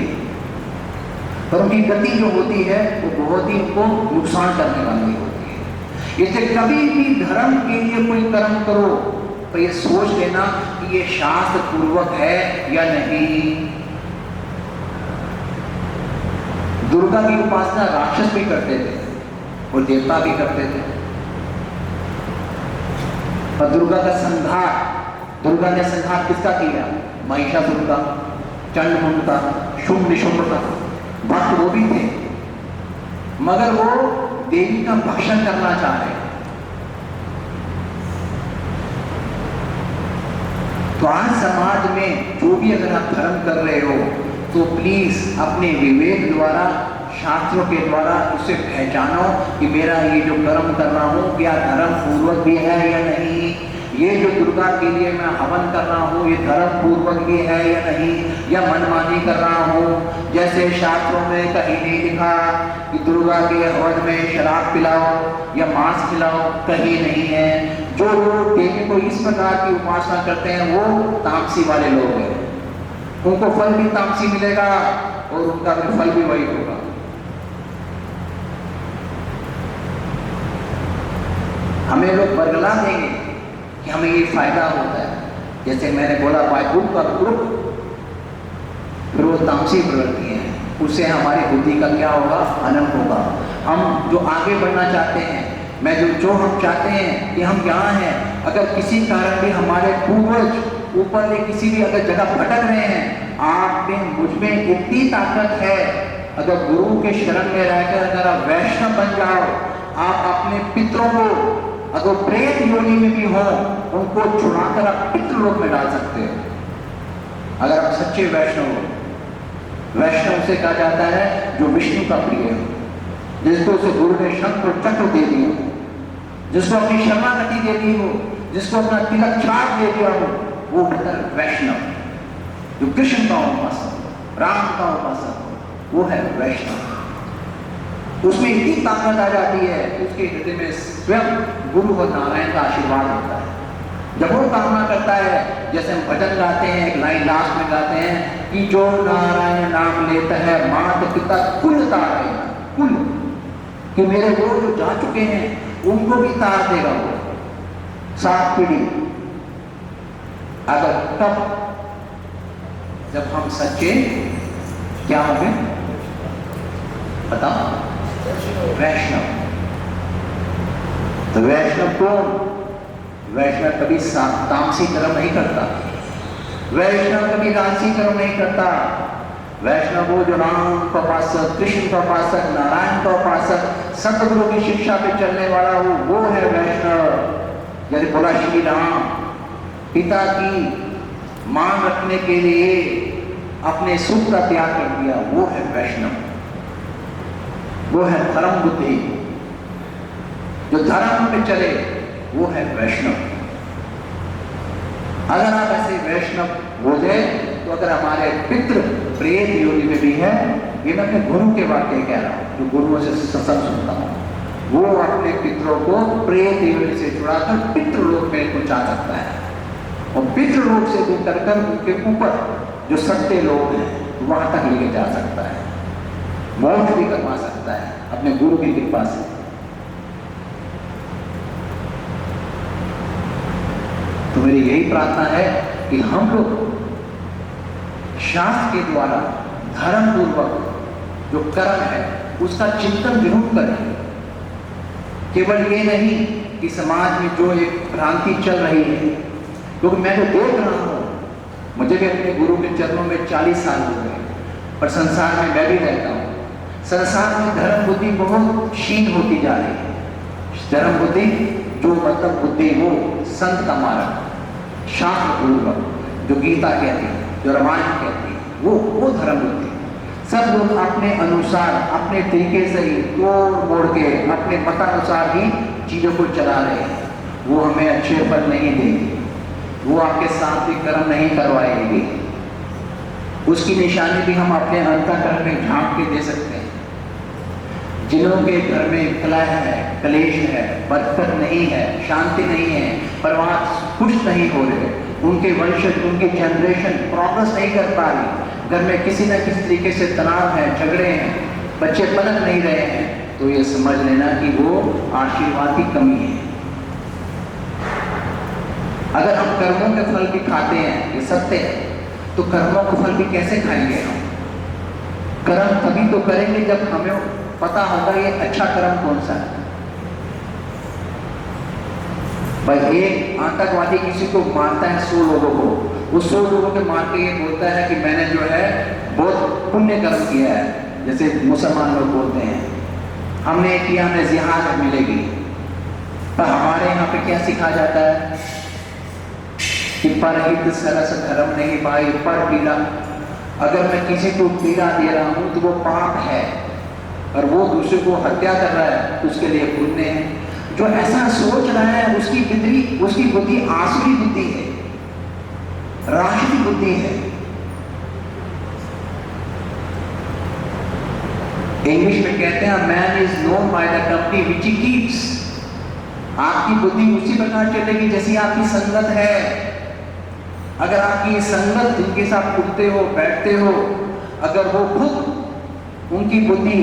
पर उनकी गति जो होती है वो बहुत ही उनको नुकसान करने वाली होती है। इसलिए कभी भी धर्म के लिए कोई कर्म करो तो ये सोच लेना कि ये शास्त्र पूर्वक है या नहीं। दुर्गा की उपासना राक्षस भी करते थे और देवता भी करते थे, पर दुर्गा का संहार, दुर्गा ने संहार किसका किया? महिषासुर का, चंडमुंड का, शुंभ निशुंभ का। भक्त वो भी थे, मगर वो देवी का भक्षण करना चाह रहे। तो आज समाज में जो भी अगर आप धर्म कर रहे हो तो प्लीज अपने विवेक द्वारा, शास्त्रों के द्वारा उसे पहचानो कि मेरा ये जो कर्म कर रहा हूँ क्या धर्म पूर्वक भी है या नहीं। ये जो दुर्गा के लिए मैं हवन कर रहा हूँ ये धर्म पूर्वक भी है या नहीं, या मनमानी कर रहा हूँ। जैसे शास्त्रों में कहीं नहीं लिखा कि दुर्गा के हवन में शराब पिलाओ या मांस खिलाओ, कहीं नहीं है। जो लोग देवी को इस प्रकार की उपासना करते हैं वो तामसी वाले लोग हैं, उनको फल भी तामसी मिलेगा और उनका भी फल भी वही होगा। हमें लोग बरगला देंगे कि हमें ये फायदा होता है, जैसे मैंने बोला वायुपुर का ग्रुप, फिर वो तामसी प्रवृत्ति है, उससे हमारी बुद्धि का क्या होगा? अनंत होगा। हम जो आगे बढ़ना चाहते हैं, मैं जो हम चाहते हैं कि हम यहाँ हैं, अगर किसी कारण भी हमारे पूर्वज ऊपर ले किसी भी अगर जगह भटक रहे हैं, आप में मुझ में इतनी ताकत है, अगर गुरु के शरण में रहकर अगर आप वैष्णव बन जाओ, आप अपने पितरों को अगर प्रेत योनि में भी हो उनको छुड़ाकर आप पितृलोक में डाल सकते हो, अगर आप सच्चे वैष्णव हो। वैष्णव से कहा जाता है जो विष्णु का प्रिय हो, जिसको उसे गुरु ने शंख और चक्र दे दिया, जिसको अपनी शरणागति दे दी हो, जिसको अपना तिलक छाप दे दिया हो, वो होता है वैष्णव। जो कृष्ण का उपासक हो, राम का उपासक हो, वो है वैष्णव। उसमें इतनी ताकत आ जाती है, उसके हृदय में स्वयं गुरु और नारायण का आशीर्वाद होता है। जब वो कामना करता है, जैसे हम भजन गाते हैं, एक लाइन लास्ट में गाते हैं कि जो नारायण नाम लेता है मात पिता कुल तारे, कुल, कि मेरे वो जो जा चुके हैं उनको भी तार देगा वो 7 पीढ़ी। अगर तब जब हम सच्चे क्या होंगे बताओ? वैष्णव। तो वैष्णव कौन? वैष्णव कभी तामसी कर्म नहीं करता, वैष्णव कभी राजसी कर्म नहीं करता। वैष्णव वो जो राम का उपासक, कृष्ण का उपासक, नारायण का उपासक, सतगुरु की शिक्षा पे चलने वाला हो, वो है वैष्णव। जैसे बोला श्री राम पिता की मान रखने के लिए अपने सुख का त्याग कर दिया, वो है वैष्णव। वो है धर्म बुद्धि, जो धर्म पे चले वो है वैष्णव। अगर आप ऐसे वैष्णव हो जाए तो अगर हमारे पितृ प्रेत योनि में भी है, ये मैं अपने गुरु के वाक्य कह रहा हूँ, जो गुरुओं से सत्संग सुनता हूँ, वो अपने पितरों को प्रेत योनि से जुड़ाकर पितृलोक में पहुंचा सकता है, और पितृलोक से भी करकर उनके ऊपर जो सत्य लोग हैं वहां तक लेके जा सकता है, मोक्ष भी करवा सकता है अपने गुरु की कृपा से। तो मेरी यही प्रार्थना है कि हम लोग शास्त्र के द्वारा धर्म पूर्वक जो कर्म है उसका चिंतन जरूर करें। केवल ये नहीं कि समाज में जो एक भ्रांति चल रही है, क्योंकि मैं तो देख रहा हूँ, मुझे भी अपने गुरु के चरणों में 40 साल हो गए, पर संसार में मैं भी रहता हूँ। संसार में धर्म बुद्धि बहुत क्षीण होती जा रही है। धर्म बुद्धि जो मतलब बुद्धि वो संत का मार्ग, शास्त्र पूर्वक जो गीता कहती है, जो रामायण कहती है, वो धर्म बुद्धि। सब लोग अपने अनुसार अपने तरीके से ही तोड़ मोड़ के अपने मतानुसार ही चीजों को चला रहे हैं। वो हमें अच्छे फल नहीं देगी, वो आपके साथ भी कर्म नहीं करवाएगी। उसकी निशानी भी हम अपने अंतःकरण में झांक के दे सकते हैं। जिन्हों के घर में कलह है, कलेश है, बरकत नहीं है, शांति नहीं है, परिवार खुश नहीं हो रहे, उनके वंशज, उनकी जनरेशन प्रोग्रेस नहीं कर पा रही, घर में किसी न किसी तरीके से तनाव है, झगड़े हैं, बच्चे पनप नहीं रहे हैं, तो ये समझ लेना कि वो आशीर्वाद की कमी है। अगर हम कर्मों के फल भी खाते हैं, ये सत्य है, तो कर्मों के फल भी कैसे खाएंगे हम? कर्म तभी तो करेंगे जब हमें पता होगा ये अच्छा कर्म कौन सा है। भाई एक आतंकवादी किसी को मारता है 100 लोगों को, वो 100 लोगों के मार के ये बोलता है कि मैंने जो है बहुत पुण्य कर्म किया है, जैसे मुसलमान लोग बोलते हैं हमने किया, हमें जिहाद मिलेगी। पर हमारे यहाँ पे क्या सिखाया जाता है कि परहित सरस धर्म नहीं पाई पर पीड़ा। अगर मैं किसी को पीड़ा दे रहा हूं तो वो पाप है, और वो दूसरे को हत्या कर रहा है तो उसके लिए पुण्य है। जो ऐसा सोच रहा है उसकी बुद्धि आसुरी बुद्धि है, राष्ट्रीय बुद्धि है। इंग्लिश में कहते हैं man is known by the company which he keeps. आपकी बुद्धि उसी प्रकार चलेगी जैसी आपकी संगत है। अगर आपकी संगत जिनके साथ उठते हो, बैठते हो, अगर वो खुद उनकी बुद्धि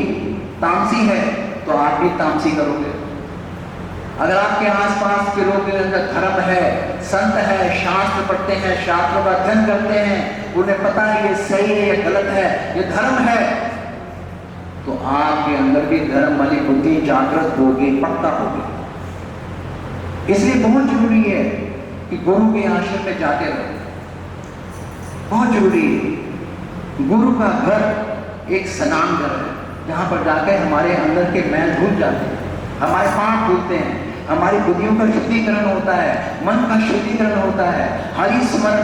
तामसी है तो आप भी तामसी करोगे। अगर आपके आसपास के लोगों के अंदर धर्म है, संत है, शास्त्र पढ़ते हैं, शास्त्रों का अध्ययन करते हैं, उन्हें पता है ये सही है, ये गलत है, ये धर्म है, तो आपके अंदर भी धर्म वाली बुद्धि जागृत होगी, पक्का होगी। इसलिए बहुत जरूरी है कि गुरु के आश्रम में जाते रहो, बहुत जरूरी है। गुरु का घर एक स्नान घर है, जहां पर जाकर हमारे अंदर के मैल धुल जाते हैं, हमारे पाप धुलते हैं, हमारी बुद्धियों का शुद्धिकरण होता है, मन का शुद्धिकरण होता है। हरि स्मरण,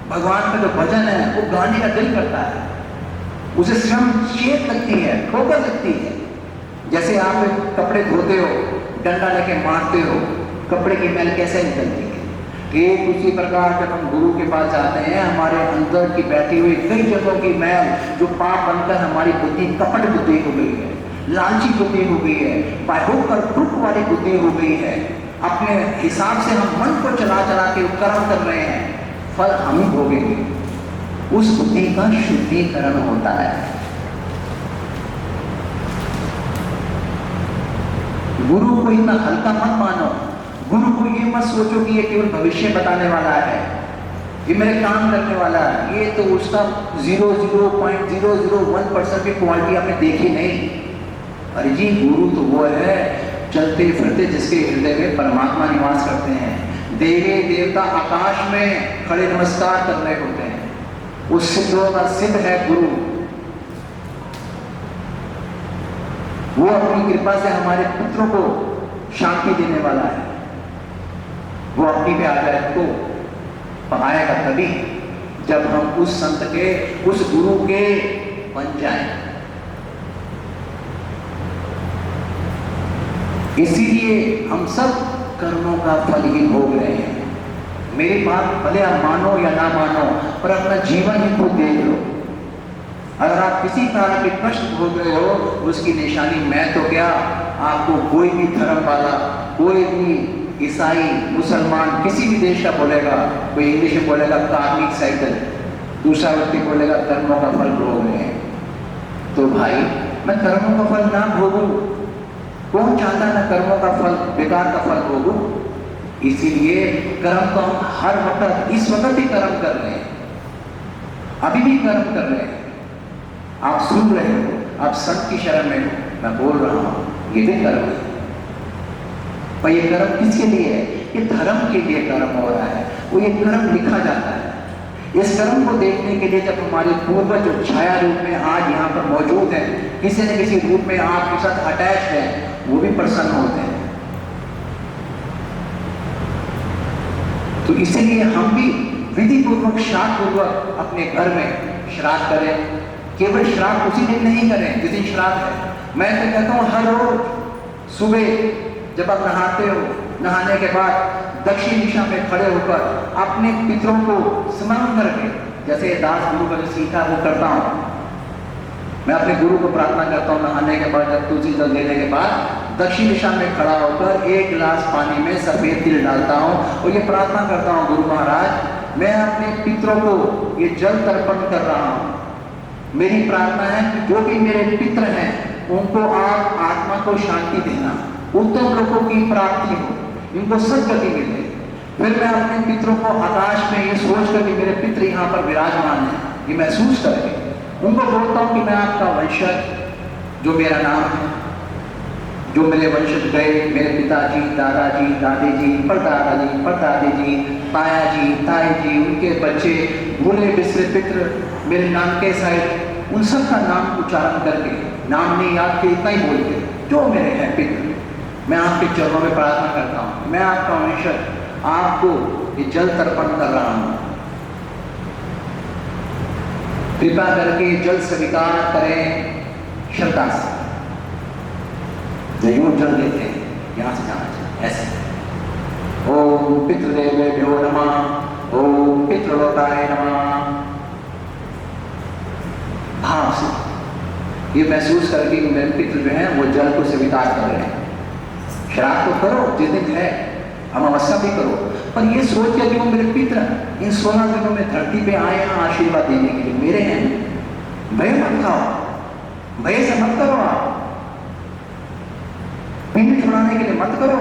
भगवान का जो भजन है वो गाने का दिल करता है, उसे श्रम चेत लगती है, ठोकर लगती है। जैसे आप कपड़े धोते हो, डंडा लेके मारते हो, कपड़े की मैल कैसे निकलती है। ठीक उसी प्रकार जब हम गुरु के पास जाते हैं, हमारे अंदर की बैठी हुई कई जगहों की मैल जो पाप बनकर हमारी बुद्धि कपट बुद्धि हो गई है, लालची बुद्धि हो गई है, होकर दुख वाली बुद्धि हो गई है, अपने हिसाब से हम मन को चला चला के कर्म कर रहे हैं, फल हम ही भोगेंगे। उस बुद्धि का शुद्धिकरण होता है। गुरु को इतना हल्का मत मानो। गुरु को ये मत सोचो कि ये केवल भविष्य बताने वाला है, ये मेरे काम करने वाला है, ये तो उसका 0.001% की क्वालिटी आपने देखी नहीं। अरे जी, गुरु तो वो है चलते फिरते जिसके हृदय में परमात्मा निवास करते हैं। देवी देवता आकाश में खड़े नमस्कार कर रहे होते हैं, उस सिद्धों का सिद्ध है गुरु। वो अपनी कृपा से हमारे पुत्रों को शांति देने वाला है। वो अपनी पे आ जाए तो आएगा तभी जब हम उस संत के, उस गुरु के बन जाएं। इसीलिए हम सब कर्मों का फल ही भोग रहे हैं। मेरी बात भले आप मानो या ना मानो, पर अपना जीवन ही खुद देख लो। अगर आप किसी तरह के कष्ट भोग रहे हो, उसकी निशानी मैं तो क्या, आपको कोई भी धर्म वाला, कोई भी ईसाई, मुसलमान, किसी भी देश का बोलेगा, कोई इंग्लिश में बोलेगा कार्मिक साइकिल, दूसरा व्यक्ति बोलेगा कर्मों का फल भोग रहे हैं। तो भाई मैं कर्मों का फल ना भोगूं, कौन चाहता है ना कर्मों का फल, बेकार का फल भोगूं। इसीलिए कर्म तो हम हर वक्त, इस वक्त भी कर्म कर रहे हैं, अभी भी कर्म कर रहे हैं। आप सुन रहे हो, आप संत की शरण में हो, मैं बोल रहा हूं, ये भी कर्म है। पर ये कर्म किसके लिए है? ये धर्म के लिए कर्म हो रहा है, वो ये कर्म लिखा जाता है। इस कर्म को देखने के लिए जब हमारे पूर्वज जो छाया रूप में आज यहाँ पर मौजूद है, किसी न किसी रूप में आपके साथ अटैच है, वो भी प्रसन्न होते हैं। तो इसीलिए हम भी विधि पूर्वक, श्राद्ध पूर्वक अपने घर में श्राद्ध करें। केवल श्राद्ध उसी दिन नहीं करें जिस दिन श्राद्ध है। मैं तो कहता हूँ हर रोज सुबह जब आप नहाते हो, नहाने के बाद दक्षिण दिशा में खड़े होकर अपने पितरों को स्मरण करके, जैसे दास गुरु का जो सीखा वो करता हूँ, मैं अपने गुरु को प्रार्थना करता हूँ नहाने के बाद, जब तुलसी जल देने के बाद दक्षिण दिशा में खड़ा होकर एक गिलास पानी में सफेद तिल डालता हूँ और ये प्रार्थना करता हूँ, गुरु महाराज मैं अपने पितरों को ये जल तर्पण कर रहा हूँ। मेरी प्रार्थना है कि जो भी मेरे पितर हैं उनको आप आत्मा को शांति देना, उत्तम लोगों की प्राप्ति हो, इनको सद्गति मिले। फिर मैं अपने पितरों को आकाश में ये सोच कर कि मेरे पितर यहाँ पर विराजमान है, ये महसूस करके उनको बोलता हूँ कि मैं आपका वंशज, जो मेरा नाम है, जो मेरे वंशज गए, मेरे पिताजी, दादाजी, दादी जी, परदादाजी, परदादी जी, ताया जी, ताई जी, उनके बच्चे, भूले बिसरे पितर, मेरे नाम के साइड, उन सब का नाम उच्चारण करके, नाम नहीं याद के इतना ही बोल के, जो मेरे हैं पितर, मैं आपके चरणों में प्रार्थना करता हूँ, मैं आपका वंशज, आपको ये जल तर्पण कर रहा हूँ, कृपा करके जल स्वीकार करें श्रद्धा से। यूं जल देते हैं, यहां से जाना चाहिए ऐसे। ओम पितृदेवेभ्यो नमः, ओम पितृलोकाय नमः। भाव से ये महसूस करके मेरे पितृ जो है वो जल को स्वीकार कर रहे हैं। श्राद्ध तो करो जिस दिन है, अमावस्या भी करो, पर ये सोच के कि वो मेरे पितृ इन 16 दिनों में धरती पे आए हैं आशीर्वाद देने के लिए, मेरे हैं, भय मत खाओ, भय से मत करो, आप पिंड छुड़ाने के लिए मत करो,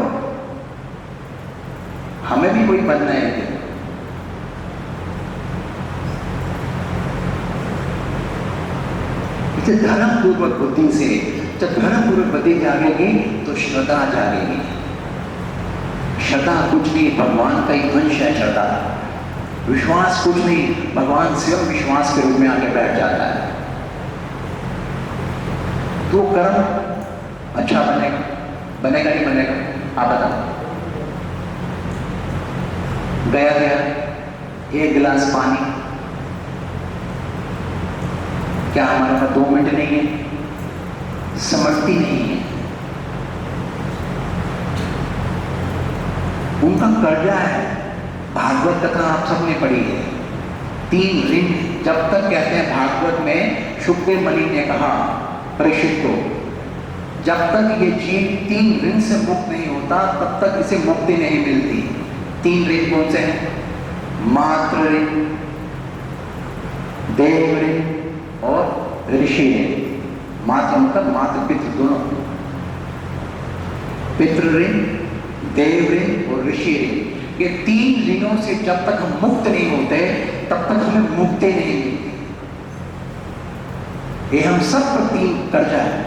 हमें भी कोई बनना है। इसे धर्म पूर्वक बुद्धि से, जब धर्म पूर्वक बुद्धि जागेगी तो श्रद्धा जागेगी। श्रद्धा कुछ नहीं, भगवान का ही अंश है श्रद्धा। विश्वास कुछ नहीं, भगवान स्वयं विश्वास के रूप में आके बैठ जाता है। तो कर्म अच्छा बनेगा, बनेगा नहीं बनेगा, आप बताओ। गया एक गिलास पानी, क्या हमारे पास 2 मिनट नहीं है? समझती नहीं है। उनका कर्जा है। भागवत कथा आप सबने पढ़ी है, 3 ऋण जब तक कहते हैं भागवत में, शुक्र मणि ने कहा परीक्षित को, जब तक ये जीव 3 ऋण से मुक्त नहीं होता तब तक इसे मुक्ति नहीं मिलती। 3 ऋण कौन से हैं? मातृ ऋण, देव ऋण और ऋषि ऋण। मातृ मतलब मातृ पितृ दोनों, पितृ ऋण, देव ऋण और ऋषि ऋण। ये 3 ऋणों से जब तक हम मुक्त नहीं होते तब तक हमें मुक्ति नहीं मिलती। ये हम सब पर 3 कर्जा है।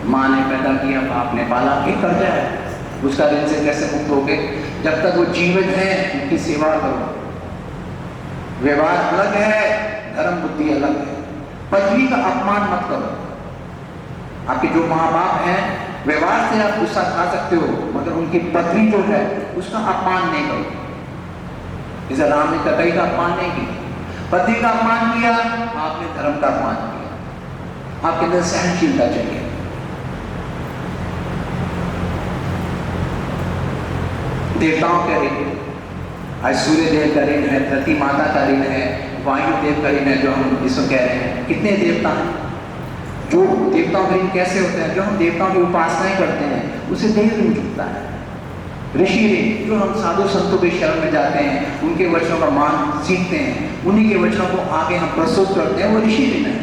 माँ ने पैदा किया, बाप ने पाला, एक कर्जा है। उसका ऋण से कैसे मुक्त होगे? जब तक वो जीवित है उनकी सेवा करो। व्यवहार अलग है, धर्म बुद्धि अलग है। पृथ्वी का अपमान मत करो। आपके जो माँ बाप हैं, व्यवहार से आप गुस्सा खा सकते हो, मगर उनकी पत्नी जो है उसका अपमान नहीं करो। जैसे राम ने कटाई का अपमान नहीं किया, पति का अपमान किया, आपने धर्म का अपमान किया। आपके अंदर सहनशीलता चाहिए। देवताओं के ऋण, आज सूर्य देव का ऋण है, धरती माता का ऋण है, वायु देव का ऋण है, जो हम इसको कह रहे हैं। कितने देवता हैं? जो देवताओं के ऋण कैसे होते हैं? जो हम देवताओं की उपासनाएं करते हैं उसे देव ऋण चुकता है। ऋषि ऋण, जो हम साधु संतों के शरण में जाते हैं, उनके वचनों का मान सीखते हैं, उन्हीं के वचनों को आगे हम प्रस्तुत करते हैं, वो ऋषि ऋण है,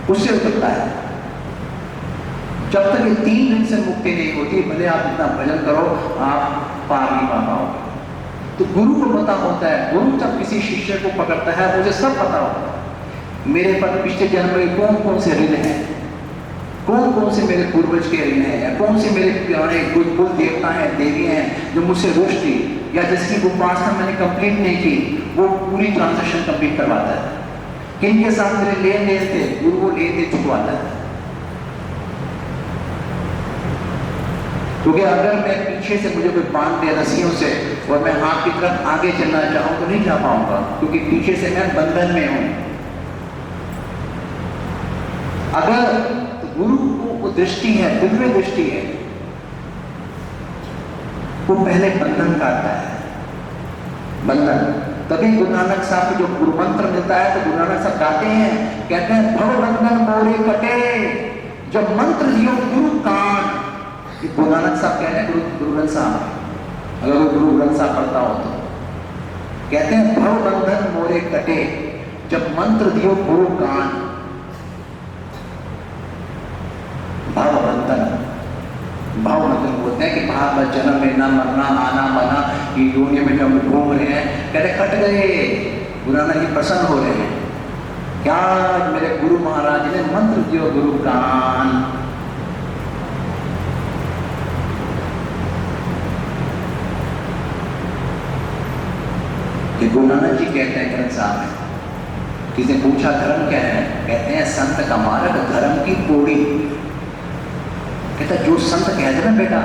उससे उतरता है। जब तक ये 3 ऋण से मुक्ति नहीं होती, भले आप इतना भजन करो, आप पार नहीं पा पाओगे। तो गुरु को पता होता है। गुरु जब किसी शिष्य को पकड़ता है मुझे सब पता होता है, मेरे पर पिछले जन्म में कौन कौन से ऋण हैं, कौन कौन से मेरे पूर्वज के ऋण हैं, या कौन से मेरे पुराने कुल देवता हैं, देवियां हैं जो मुझसे रुष्ट थी, या जिसकी उपासना मैंने कंप्लीट नहीं की, वो पूरी ट्रांजेक्शन कंप्लीट करवाता है। किन के साथ मेरे लेन देन थे, गुरु वो लेन देन चुकवाता है। क्योंकि अगर मैं पीछे से मुझे कोई बांध दे रस्सियों से और मैं हाथ की तरफ आगे चलना चाहूँ तो नहीं जा पाऊंगा, क्योंकि पीछे से मैं बंधन में हूं। अगर तो गुरु को वो दृष्टि है, दिव्य दृष्टि है, वो पहले बंधन काटता है, बंधन, तभी गुरु नानक साहब को जो गुरु मंत्र मिलता है तो गुरु नानक साहब गाते हैं, कहते हैं भवबंधन मोरे कटे जब मंत्र दियो गुरु कान। गुरु नानक साहब कह रहे हैं, गुरु ग्रंथ साहब, अगर वो गुरु ग्रंथ साहब पढ़ता हो तो कहते हैं भवबंधन मोरे कटे जब मंत्र दियो गुरु कान। भवबंधन, भाव मतलब बोलते हैं कि भाव जन्म लेना मरना आना बना, ये योनि में जब घूम रहे हैं, कहते कट गए। गुरु नानक जी प्रसन्न हो रहे हैं, क्या मेरे गुरु महाराज ने मंत्र दियो गुरु कान। ये गुरु नानक जी कहते हैं ग्रंथ साहब में। किसी ने पूछा धर्म क्या है, कहते हैं संत का मार्ग धर्म की पौड़ी। कहता जो संत कह दे ना बेटा,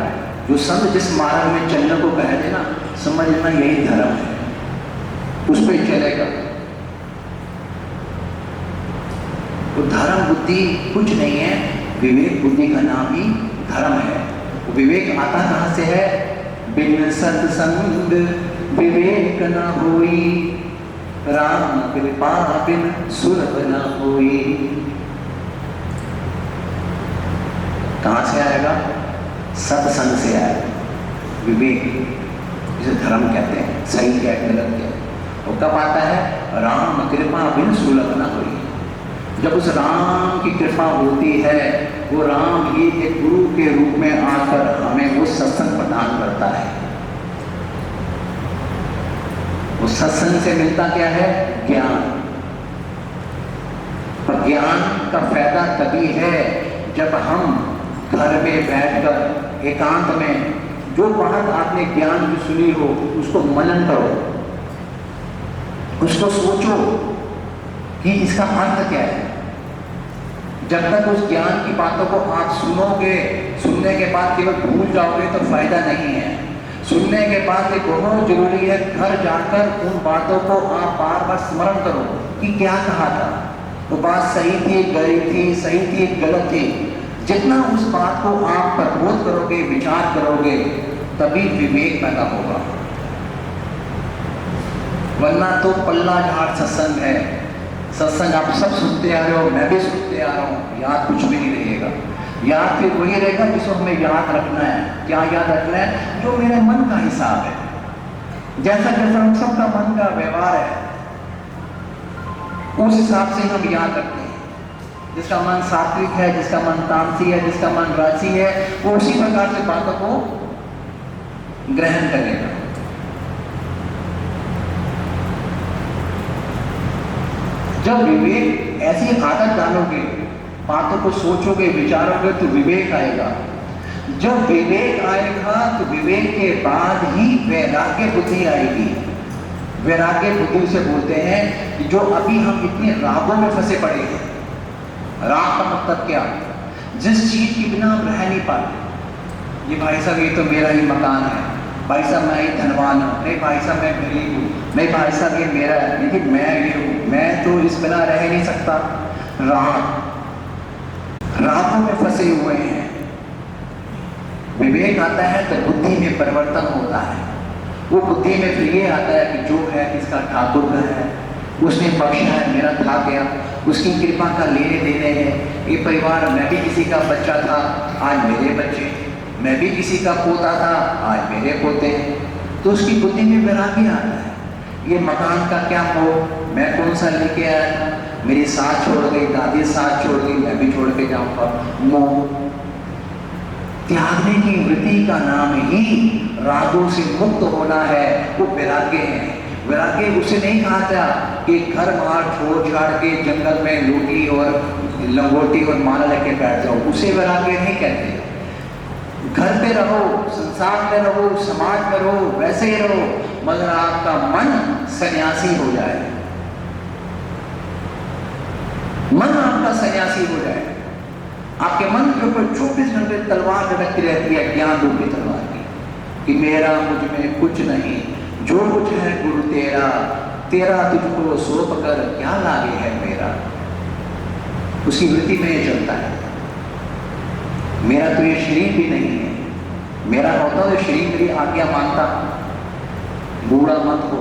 जो संत जिस मार्ग में चलने को कह दे ना, समझ लेना यही धर्म है, उस पर चलेगा। तो धर्म बुद्धि कुछ नहीं है, विवेक बुद्धि का नाम ही धर्म है। विवेक आता कहां से है? बिन सत्संग विवेक न होई, राम कृपा बिन सुलभ न होई। कहां से आएगा? सत्संग से आएगा विवेक, जिसे धर्म कहते हैं। सही क्या गलत क्या? वो कब आता है? राम कृपा बिन सुलभ न होई। जब उस राम की कृपा होती है, वो राम ही एक गुरु के रूप में आकर हमें वो सत्संग प्रदान करता है। वो सत्संग से मिलता क्या है? ज्ञान। पर ज्ञान का फायदा तभी है जब हम घर में बैठकर एकांत में जो बात आपने ज्ञान की सुनी हो उसको मनन करो, उसको सोचो कि इसका अर्थ क्या है। जब तक उस ज्ञान की बातों को आप सुनोगे, सुनने के बाद केवल भूल जाओगे तो फायदा नहीं है। सुनने के बाद ये बहुत जरूरी है, घर जाकर उन बातों को आप बार बार स्मरण करो कि क्या कहा था, वो बात सही थी, गलत थी, सही थी, गलत थी। जितना उस बात को आप प्रबोध करोगे, विचार करोगे, तभी विवेक पैदा होगा। वरना तो पल्ला झाड़ सत्संग है। सत्संग आप सब सुनते आ रहे हो, मैं भी सुनते आ रहा हूँ, याद कुछ भी नहीं रहेगा। याद फिर वही रहेगा जिसको हमें याद रखना है। क्या याद रखना है? जो मेरे मन का हिसाब है, जैसा जैसा हम सबका मन का व्यवहार है, उस हिसाब से हम याद रखते हैं। जिसका मन सात्विक है, जिसका मन तामसी है, जिसका मन राजसी है, वो उसी प्रकार से बातों को ग्रहण करेगा। जब विवेक ऐसी आदत डालोगे, बातों को सोचोगे, विचारोगे, तो विवेक आएगा। जब विवेक आएगा तो विवेक के बाद ही वैराग्य बुद्धि आएगी। वैराग्य बुद्धि से बोलते हैं कि जो अभी हम इतने रागों में फंसे पड़े हैं। राग का मतलब क्या? जिस चीज के बिना हम रह नहीं पाते। ये भाई साहब ये तो मेरा ही मकान है, भाई साहब मैं ही धनवान हूँ, नहीं भाई साहब मैं गरीब हूँ, नहीं भाई साहब ये मेरा है, लेकिन मैं ये हूँ, मैं तो इस बिना रह नहीं सकता। रागों में फंसे हुए हैं। विवेक आता है तो बुद्धि में परिवर्तन होता है। वो बुद्धि में फिर ये आता है कि जो है इसका ठाकुर का है, उसने बख्शा है, मेरा था गया, उसकी कृपा का लेने देने हैं। ये परिवार, मैं भी किसी का बच्चा था, आज मेरे बच्चे, मैं भी किसी का पोता था, आज मेरे पोते। तो उसकी बुद्धि में वैराग्य आता है। ये मकान का क्या मोह, मैं कौन सा लेके आया था, मेरी साथ छोड़ गई, दादी साथ छोड़ गई, मैं भी छोड़ के जाऊंगा। मोह त्यागने की वृत्ति का नाम ही रागों से मुक्त होना है, वो वैराग्य है। वैराग्य उसे नहीं कहा था कि घर बाहर छोड़ छाड़ के जंगल में लूटी और लंगोटी और माला लेके बैठ जाओ, उसे वैराग्य नहीं कहते। घर पे रहो, संसार में रहो, समाज में रहो, वैसे ही रहो, मगर आपका मन सन्यासी हो जाए, मन आपका सन्यासी हो जाए। आपके मन के ऊपर 24 घंटे तलवार लटकती रहती है, ज्ञान रूपी तलवार की, कि मेरा मुझ में कुछ नहीं, जो कुछ है गुरु तेरा, तेरा तुझको सौंप कर क्या लागे है मेरा। उसकी वृत्ति में ये चलता है। मेरा तो ये शरीर भी नहीं है, मेरा होता तो शरीर मेरी आज्ञा मानता, बूढ़ा मत हो,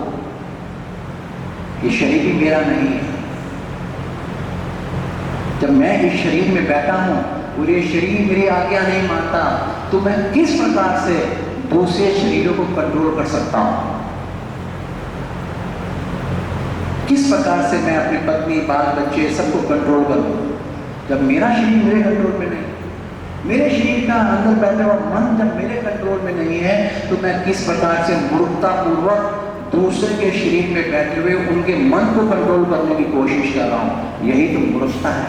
ये शरीर भी मेरा नहीं है। जब मैं इस शरीर में बैठा हूं और ये शरीर मेरी आज्ञा नहीं मानता, तो मैं किस प्रकार से दूसरे शरीरों को कंट्रोल कर सकता हूं? किस प्रकार से मैं अपनी पत्नी, बाल बच्चे सबको कंट्रोल करूं जब मेरा शरीर मेरे कंट्रोल में नहीं? मेरे शरीर का अंदर बैठा हुआ मन जब मेरे कंट्रोल में नहीं है, तो मैं किस प्रकार से मूर्खता पूर्वक दूसरे के शरीर में बैठे हुए उनके मन को कंट्रोल करने की कोशिश कर रहा हूं? यही तो मूर्खता है।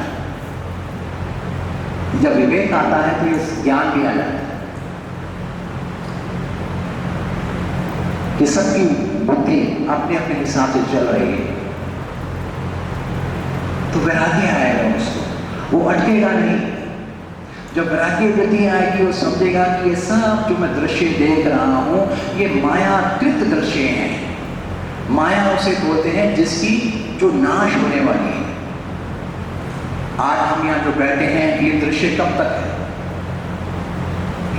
जब विवेक आता है तो ये ज्ञान भी आ जाता है कि सबकी बुद्धि अपने अपने हिसाब से चल रही है, तो वैराग्य आएगा उसको, वो अटकेगा नहीं। जब वैराग्य गति आएगी, वो समझेगा कि ये सब जो मैं दृश्य देख रहा हूं ये मायाकृत दृश्य हैं। माया उसे बोलते हैं जिसकी जो नाश होने वाली है। आज हम यहाँ जो बैठे हैं, ये दृश्य कब तक है?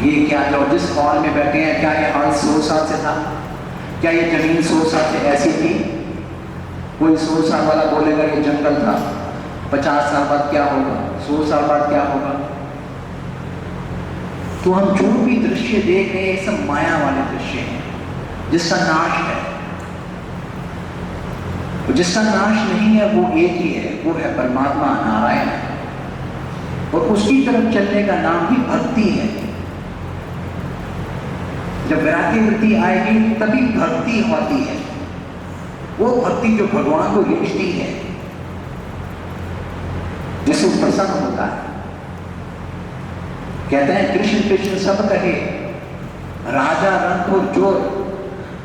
ये क्या जो जिस हॉल में बैठे हैं, क्या ये हॉल 100 साल से था? क्या ये जमीन 100 साल से ऐसी थी? कोई 100 साल वाला बोलेगा ये जंगल था, 50 साल बाद क्या होगा, 100 साल बाद क्या होगा? तो हम जो भी दृश्य देख रहे हैं, ये सब माया वाले दृश्य हैं जिसका नाश है। जिसका नाश नहीं है वो एक ही है, वो है परमात्मा नारायण, और उसकी तरफ चलने का नाम भी भक्ति है। जब वैराग्य वृत्ति आएगी तभी भक्ति होती है, वो भक्ति जो भगवान को रिश्ती है, जिससे प्रसन्न होता है। कहते हैं कृष्ण कृष्ण सब कहे, राजा रंग और जोर,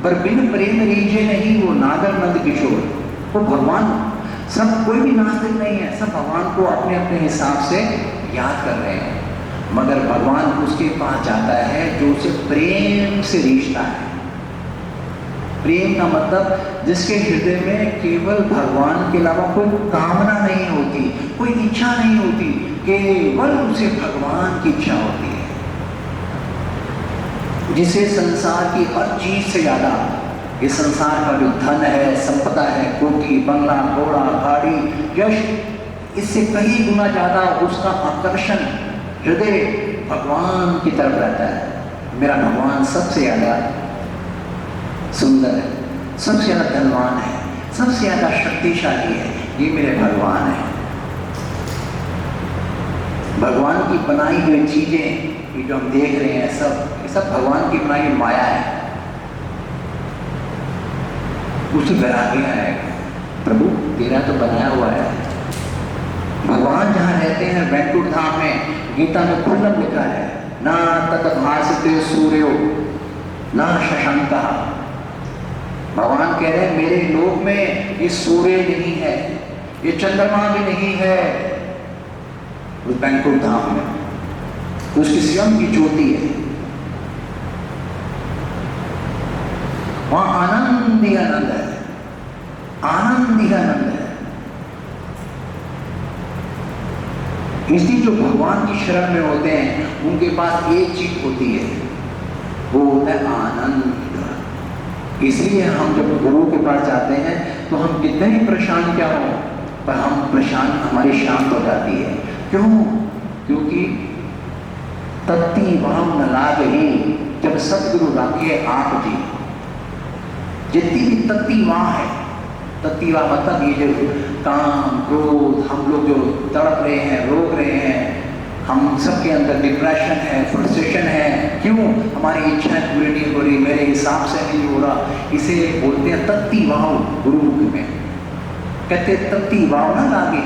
पर बिन प्रेम रीझे नहीं वो नागर नंद किशोर। वो भगवान, सब कोई भी नास्तिक नहीं है, सब भगवान को अपने अपने हिसाब से याद कर रहे हैं, मगर भगवान उसके पास जाता है जो उसे प्रेम से रिश्ता है। प्रेम का मतलब जिसके हृदय में केवल भगवान के अलावा कोई कामना नहीं होती, कोई इच्छा नहीं होती, केवल उसे भगवान की इच्छा होती है, जिसे संसार की हर चीज से ज्यादा, ये संसार का जो धन है, संपदा है, कोठी, बंगला, घोड़ा, गाड़ी, यश, इससे कहीं गुना ज्यादा उसका आकर्षण हृदय भगवान की तरफ रहता है। मेरा भगवान सबसे ज्यादा सुंदर है, सबसे ज्यादा धनवान है, सबसे ज्यादा शक्तिशाली है, ये मेरे भगवान है। भगवान की बनाई हुई चीजें ये जो हम देख रहे हैं, ये सब भगवान की बनाई हुई माया है। उसे वैराग्य आएगा, प्रभु तेरा तो बनाया हुआ है। भगवान जहाँ रहते हैं वैकुंठ धाम में, गीता में खुल्लम लिखा है, ना तत भासते सूर्यो ना शशांका। भगवान कह रहे हैं मेरे लोक में ये सूर्य नहीं है, ये चंद्रमा भी नहीं है, उस वैकुंठ धाम में उसकी स्वयं की ज्योति है। वहां आनंद ही आनंद है, आनंद ही आनंद है। इसलिए जो भगवान की शरण में होते हैं उनके पास एक चीज होती है, वो होता है आनंद। इसलिए हम जब गुरु के पास जाते हैं तो हम कितने ही परेशान क्या हो, पर हम परेशान, हमारी शांत हो जाती है। क्यों? क्योंकि तत्ती वाम न लागही, जब सतगुरु राखे आप जी। जितनी भी तत्ती वहां है, तत्ती वहां मतलब ये जो काम क्रोध हम लोग जो तड़प रहे हैं, रोक रहे हैं, हम सबके अंदर डिप्रेशन है, फ्रस्ट्रेशन है। क्यों? हमारी इच्छाएं पूरी नहीं हो रही, मेरे हिसाब से नहीं हो रहा, इसे बोलते हैं तत्ती वाव। गुरु में कहते तत्ती वाव ना लागे,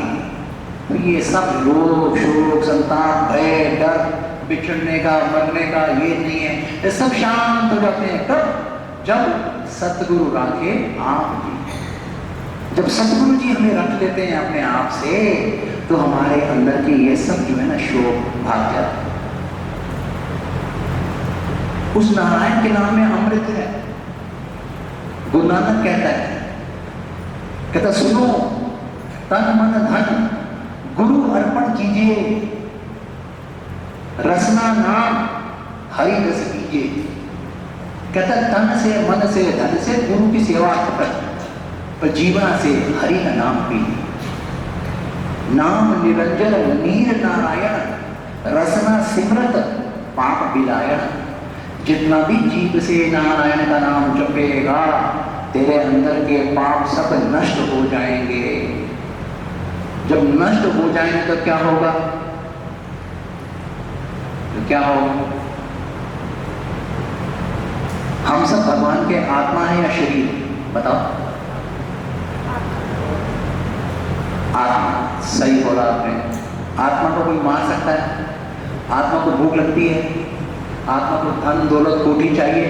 तो ये सब रोग शोक संताप भय डर बिछड़ने का मरने का ये नहीं है, ये सब शांत हो जाते हैं। कब? जब सतगुरु राखे आप जी। जब सतगुरु जी हमें रख लेते हैं अपने आप से, तो हमारे अंदर की ये सब जो है ना शोक भाग जाता है। उस नारायण के नाम में अमृत है। गुरु नानक कहता सुनो तन मन धन गुरु अर्पण कीजिए, रसना नाम हरि रस कीजिए। कहता तन से मन से धन से गुरु की सेवा कर। पर जीवन से हरि का नाम पी। नाम निरंजन नीर नारायण रसना सिमरत पाप बिलायन। जितना भी जीव से नारायण का नाम जपेगा तेरे अंदर के पाप सब नष्ट हो जाएंगे। जब नष्ट हो जाएंगे तो क्या होगा? तो क्या होगा? हम सब भगवान के आत्मा है या शरीर? बताओ। आत्मा। सही बोला आपने। आत्मा को कोई मार सकता है? आत्मा को भूख लगती है? आत्मा को धन दौलत कोठी चाहिए?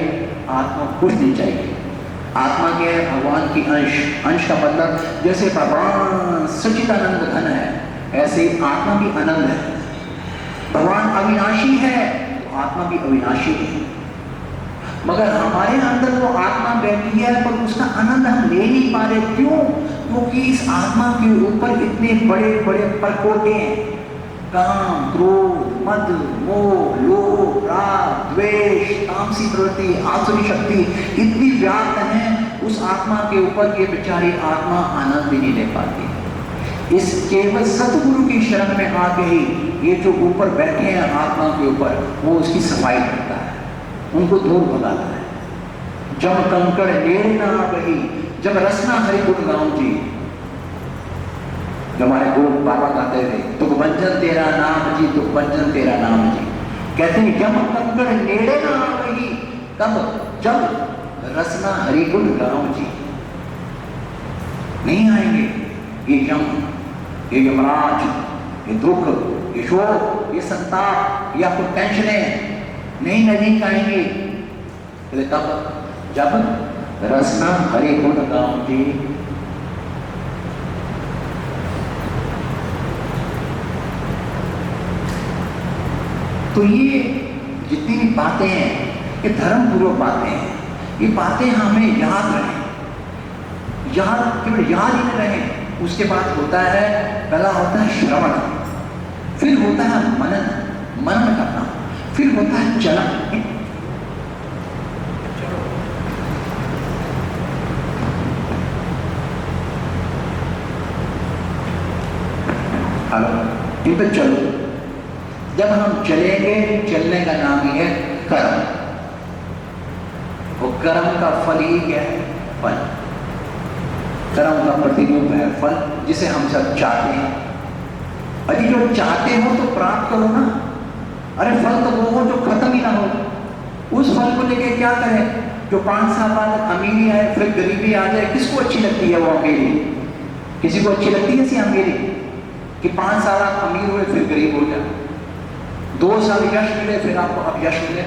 आत्मा को कुछ नहीं चाहिए। आत्मा के भगवान की अंश। अंश का मतलब जैसे भगवान सच्चिदानंद घन है ऐसे आत्मा भी आनंद है। भगवान अविनाशी है तो आत्मा भी अविनाशी है। मगर हमारे अंदर वो आत्मा बैठी है पर उसका आनंद हम ले नहीं पा रहे। क्यों? क्योंकि इस आत्मा के ऊपर इतने बड़े बड़े परकोटे हैं। काम, क्रोध, मद, मोह, लोभ, राग, द्वेष, तामसी प्रवृत्ति, आसुरी शक्ति इतनी व्याप्त है उस आत्मा के ऊपर। ये बेचारी आत्मा आनंद भी नहीं ले पाती। इस केवल सतगुरु की शरण में आके ही ये जो ऊपर बैठे हैं आत्मा के ऊपर वो उसकी सफाई करता है, उनको दूर भगाता है। जब कंकड़ नेड़ ना बही जब रसना हरि गुण गाऊं जी। जो हमारे गुरु बाबा कहते थे तुक भंजन तेरा नाम जी, तुक भंजन तेरा नाम जी। कहते हैं जब कंकड़ नेड़े ना बही तब जब रसना हरि गुण गाऊं जी। नहीं आएंगे ये यम, ये यमराज, ये दुख, ये शोक, ये संताप, ये आपको टेंशनें नहीं नजदीक आएंगे। तब जब रसना हरि गुण गाऊं जी। तो ये जितनी भी बातें हैं ये धर्म पूर्वक बातें हैं। ये बातें हमें याद रहें, याद केवल याद ही नहीं रहें। उसके बाद होता है, पहला होता है श्रवण, फिर होता है मनन, मनन करना, फिर होता है चलन। हेलो, इन पे चलो। जब हम चलेंगे चलने का नाम ही है कर्म। वो कर्म का फल ही क्या है? फल। कर्म का प्रतिरूप है फल, जिसे हम सब चाहते हैं। अरे जो चाहते हो तो प्राप्त करो ना। अरे फल तो वो हो जो खत्म ही ना हो। उस फल को लेके क्या करें? जो 5 साल बाद अमीरी आए फिर गरीबी आ जाए, किसको अच्छी लगती है वो अमीरी? किसी को अच्छी लगती है ऐसी अमीरी कि 5 साल आप अमीर हुए फिर गरीब हो जाए, 2 साल यश मिले फिर आपको अब यश मिले?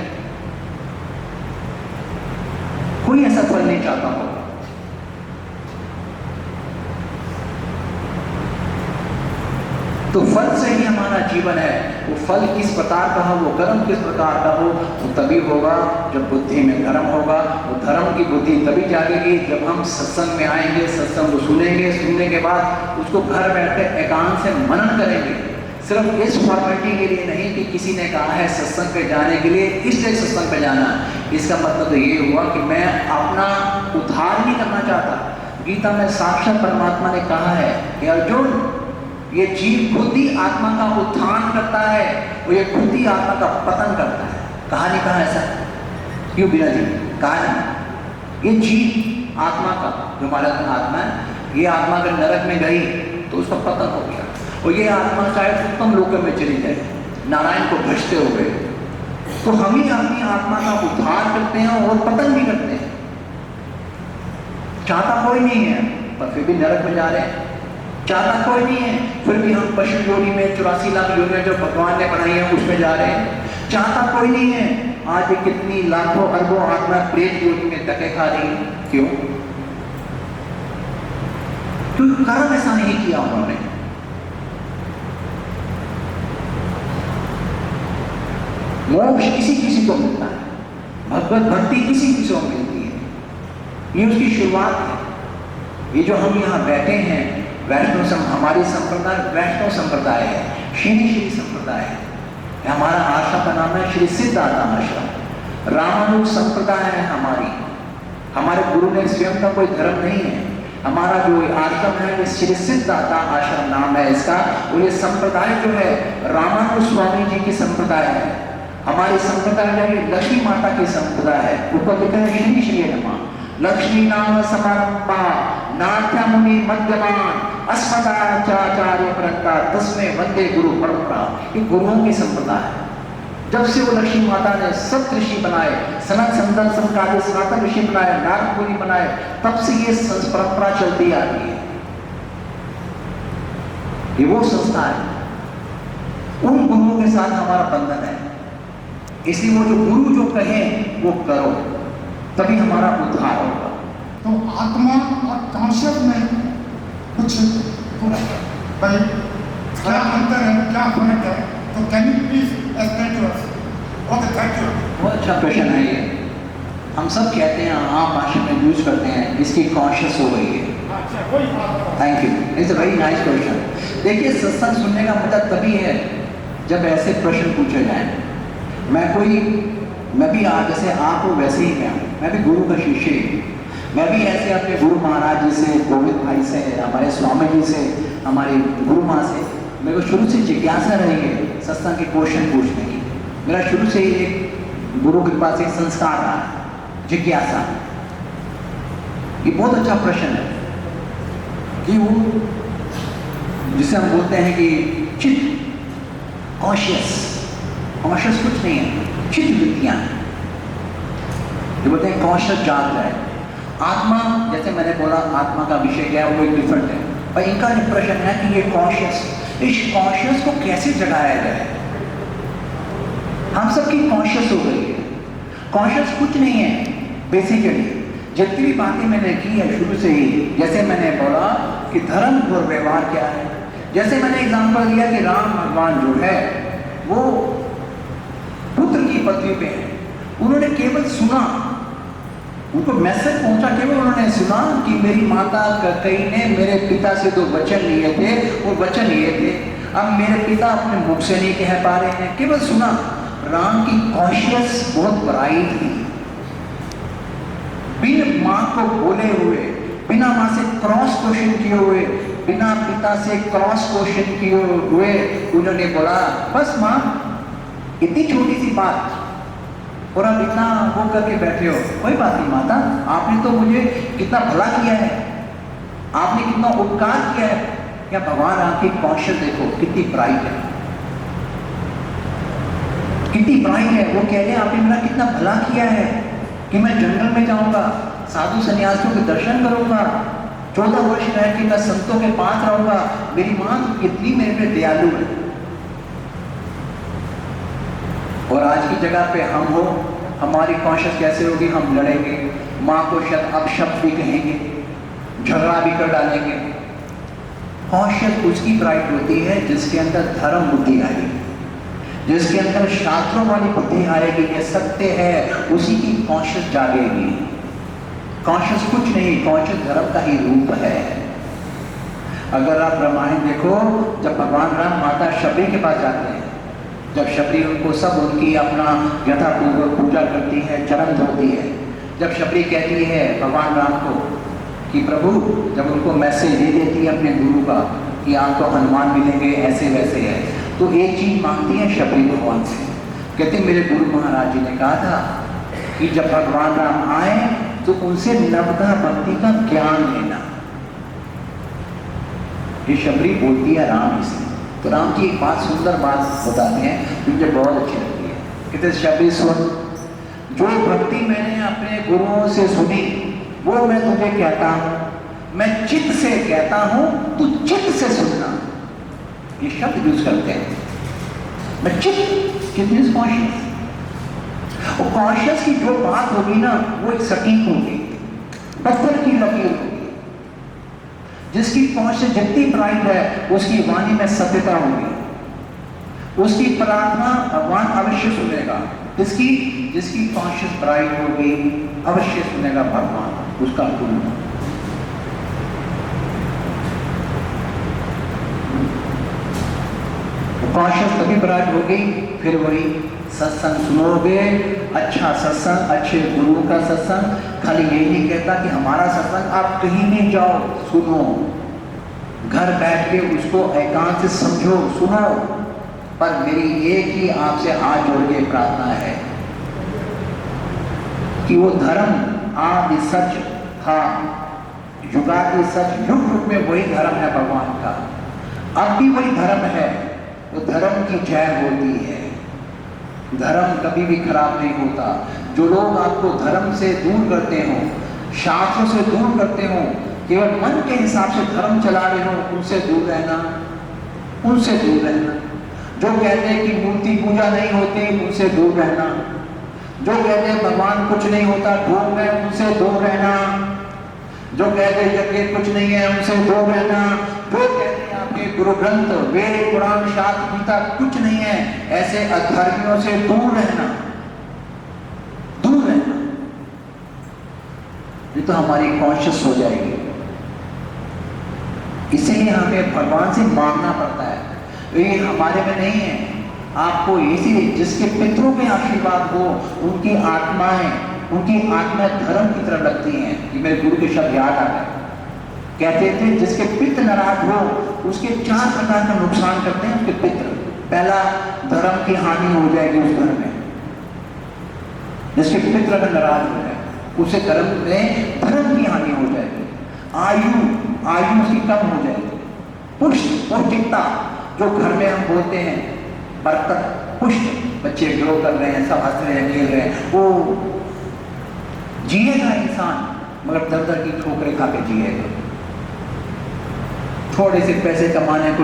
कोई ऐसा फल नहीं चाहता हो। तो फल से ही हमारा जीवन है। वो फल किस प्रकार का हो, वो कर्म किस प्रकार का हो, वो तभी होगा जब बुद्धि में धर्म होगा। वो धर्म की बुद्धि तभी जागेगी जब हम सत्संग में आएंगे, सत्संग को सुनेंगे, सुनने के बाद उसको घर बैठे एकांत से मनन करेंगे। सिर्फ इस फॉर्मेलिटी के लिए नहीं कि किसी ने कहा है सत्संग पे जाने के लिए इसलिए सत्संग पे जाना। इसका मतलब तो ये हुआ कि मैं अपना उद्धार नहीं करना चाहता। गीता में साक्षात परमात्मा ने कहा है कि अर्जुन, ये जीव खुद ही आत्मा का उत्थान करता है और ये खुद ही आत्मा का पतन करता है। कहा नहीं कहा ऐसा? क्यों बिना जी? कहा नहीं। ये जीव आत्मा का जो हमारा आत्मा है, ये आत्मा अगर नरक में गई तो उसका पतन हो गया और ये आत्मा शायद उत्तम लोक में चली जाए, नारायण को भजते हुए। तो हम ही अपनी आत्मा का उद्धार करते हैं और पतन भी करते हैं। चाहता कोई नहीं है पर फिर भी नरक में जा रहे हैं। चाहता कोई नहीं है फिर भी हम पशु योनि में 84 लाख योनियां जो भगवान ने बनाई है उसमें जा रहे हैं। चाहता कोई नहीं है, आज भी कितनी लाखों अरबों आत्मा प्रेत योनि में धक्के खा रही है। क्यों? क्योंकि कर्म ऐसा नहीं किया उन्होंने। मोक्ष किसी किसी को मिलता है, भगवत भक्ति किसी किसी को मिलती है। ये उसकी शुरुआत है। ये जो हम यहाँ बैठे हैं वैष्णव हमारी संप्रदाय वैष्णव संप्रदाय है, श्री संप्रदाय है। हमारा आश्रम का नाम है श्री सिद्धार्थ आश्रम। रामानुज संप्रदाय है हमारी। हमारे गुरु ने स्वयं का कोई धर्म नहीं है, हमारा जो आश्रम है ये श्री सिद्धार्थ आश्रम नाम है इसका, और ये संप्रदाय जो है रामानुज स्वामी जी की संप्रदाय है। हमारी संप्रदाय जो है लक्ष्मी माता की संप्रदाय है। ऊपर लिखा है श्री श्री नमः लक्ष्मी नाम समारंभा नाट्य मुनि मध्यमान अस्मदाचार्य परंपरा तस्मै वंदे गुरु परंपरा। ये गुरुओं की संप्रदाय है। जब से वो लक्ष्मी माता ने सप्त ऋषि बनाए, सनत संदन संकाल सनातन ऋषि बनाए, नारद मुनि बनाए, तब से ये परंपरा चलती आ रही है। ये वो संस्था है, उन गुरुओं के साथ हमारा बंधन है। इसलिए वो जो गुरु जो कहें वो करो, तभी हमारा उद्धार होगा। तो आत्मा और कॉन्शियस में कुछ भाई क्या अंतर है, क्या फर्क है? तो can you please explain to us? Okay, thank you. बहुत अच्छा प्रश्न है ये। हम सब कहते हैं, आम भाषा में यूज करते हैं, इसकी कॉन्शियस हो गई है। Thank you, it's a very nice question. देखिए, सत्संग सुनने का मतलब तभी है जब ऐसे प्रश्न पूछे जाएं। मैं भी आज जैसे आप हो वैसे ही मैं भी गुरु का शिष्य ही। मैं भी ऐसे अपने गुरु महाराज जी से, गोविंद भाई से, हमारे स्वामी जी से, हमारी गुरु माँ से, मेरे को शुरू से जिज्ञासा रही है सत्संग के क्वेश्चन पूछने की। मेरा शुरू से ही एक गुरु के पास एक संस्कार रहा, जिज्ञासा। ये बहुत अच्छा प्रश्न है कि वो जिसे हम बोलते हैं कि चित्त, कॉन्शियस कुछ नहीं है, चित्त वृत्तियां जो बोलते हैं कॉन्शियस जाग रहा है। आत्मा, जैसे मैंने बोला, आत्मा का विषय क्या है वो एक डिफरेंट है, पर इनका जो प्रश्न है कि ये कॉन्शियस, इस कॉन्शियस को कैसे जगाया जाए। हम सबकी कॉन्शियस हो गई है। कॉन्शियस कुछ नहीं है, बेसिकली जितनी भी बातें मैंने की है शुरू से ही, जैसे मैंने बोला कि धर्म और व्यवहार क्या है, जैसे मैंने एग्जांपल दिया कि राम भगवान जो है वो पुत्र की पदवी पे है। उन्होंने केवल सुना, उनको मैसेज पहुंचा, केवल उन्होंने सुना कि मेरी माता कई ने मेरे पिता से 2 वचन लिए थे, वो वचन ये थे, अब मेरे पिता अपने मुख से नहीं कह पा रहे हैं, केवल सुना। राम की कॉन्शियस बहुत ब्राइट थी। बिन माँ को बोले हुए, बिना माँ से क्रॉस क्वेश्चन किए हुए, बिना पिता से क्रॉस क्वेश्चन किए हुए उन्होंने बोला, बस माँ इतनी छोटी सी बात और आप इतना वो करके बैठे हो, कोई बात नहीं माता, आपने तो मुझे कितना भला किया है, आपने कितना उपकार किया है। क्या भगवान आपकी कॉन्शियस देखो कितनी ब्राइट है, कितनी ब्राइट है। वो कह रहे हैं आपने मेरा कितना भला किया है कि मैं जंगल में जाऊंगा, साधु सन्यासियों के दर्शन करूंगा, 14 वर्ष रह के मैं संतों के पास रहूंगा। मेरी माँ कितनी मेरे पे दयालु है। और आज की जगह पे हम हो, हमारी कॉन्शियस कैसे होगी? हम लड़ेंगे, माँ को शायद अपशब्द भी कहेंगे, झगड़ा भी कर डालेंगे। कॉन्शियस उसकी ब्राइट होती है जिसके अंदर धर्म बुद्धि आएगी, जिसके अंदर शास्त्रों वाली बुद्धि आएगी, ये सत्य है, उसी की कॉन्शियस जागेगी। कॉन्शियस कुछ नहीं, कॉन्शियस धर्म का ही रूप है। अगर आप रामायण देखो, जब भगवान राम माता शबरी के पास जाते हैं, जब शबरी उनको सब उनकी अपना यथापूर्वक पूजा करती है, चरण धोती है, जब शबरी कहती है भगवान राम को कि प्रभु, जब उनको मैसेज दे देती है अपने गुरु का कि आपको हनुमान मिलेंगे, ऐसे वैसे है, तो एक चीज मांगती है शबरी भगवान से, कहते मेरे गुरु महाराज जी ने कहा था कि जब भगवान राम आए तो उनसे नवधा भक्ति का ज्ञान लेना। ये शबरी बोलती है राम से। तो राम जी एक बात, सुंदर बात बताते हैं, मुझे बहुत अच्छी लगती है। कहते शबरी सुन, जो भक्ति मैंने अपने गुरुओं से सुनी वो मैं तुझे कहता हूँ, मैं चित्त से कहता हूँ, तू चित्त से सुनना। ये शब्द यूज करते हैं, मैं चित्त मींस कॉन्शियस। और कॉन्शियस की जो बात होगी ना वो एक सटीक होगी, पत्थर की लकीर होगी। जिसकी कॉन्शियस जितनी ब्राइट है उसकी वाणी में सत्यता होगी, उसकी प्रार्थना भगवान अवश्य सुनेगा। जिसकी कॉन्शियस ब्राइट होगी अवश्य सुनेगा भगवान, उसका गुरु। कॉन्शियस तभी ब्राइट होगी, फिर वही सत्संग सुनोगे अच्छा सत्संग, अच्छे गुरु का सत्संग खाली यही नहीं कहता कि हमारा सत्संग आप कहीं नहीं जाओ सुनो, घर बैठ के उसको एकांत से समझो सुनो। पर मेरी एक ही आपसे हाथ जोड़ के प्रार्थना है कि वो धर्म आदि सच था, युगादि सच, युग युग में वही धर्म है भगवान का, अब भी वही धर्म है। वो धर्म की जय होती है, धर्म कभी भी खराब नहीं होता। जो लोग आपको धर्म से दूर करते हो, शास्त्रों से दूर करते हो, केवल मन के हिसाब से धर्म चला रहे हो, उनसे दूर रहना, उनसे दूर रहना। जो कहते हैं कि मूर्ति पूजा नहीं होती, उनसे दूर रहना। जो कहते हैं भगवान कुछ नहीं होता, ढूंढ है, उनसे दूर रहना। जो कहते हैं यज्ञ कुछ नहीं है, उनसे दूर रहना। जो कहते हैं आपके गुरु ग्रंथ वेद पुराण शास्त्र गीता कुछ नहीं है, ऐसे अधर्मियों से दूर रहना, दूर रहना। ये तो हमारी कॉन्शियस हो जाएगी। इसीलिए हमें भगवान से मांगना पड़ता है, ये हमारे में नहीं है। आपको इसीलिए जिसके पितरों के आशीर्वाद हो, उनकी आत्माएं धर्म की तरफ लगती हैं। ये मेरे गुरु के शब्द याद आ गए। कहते थे जिसके पित्र नाराज हो, उसके 4 प्रकार का नुकसान करते हैं उसके पित्र। पहला, धर्म की हानि हो जाएगी उस घर में। जिसके पित्र अगर नाराज हो जाए, उसे धर्म की हानि हो जाएगी। आयु उसकी कम हो जाएगी। पुष्ट पौष्टिकता, जो घर में हम बोलते हैं बरकत, पुष्ट, बच्चे ग्रो कर रहे हैं, सब हंस रहे हैं, खेल रहे हैं, वो जिएगा इंसान, मगर दर दर की ठोकरें खा के जिएगा। थोड़े से पैसे कमाने को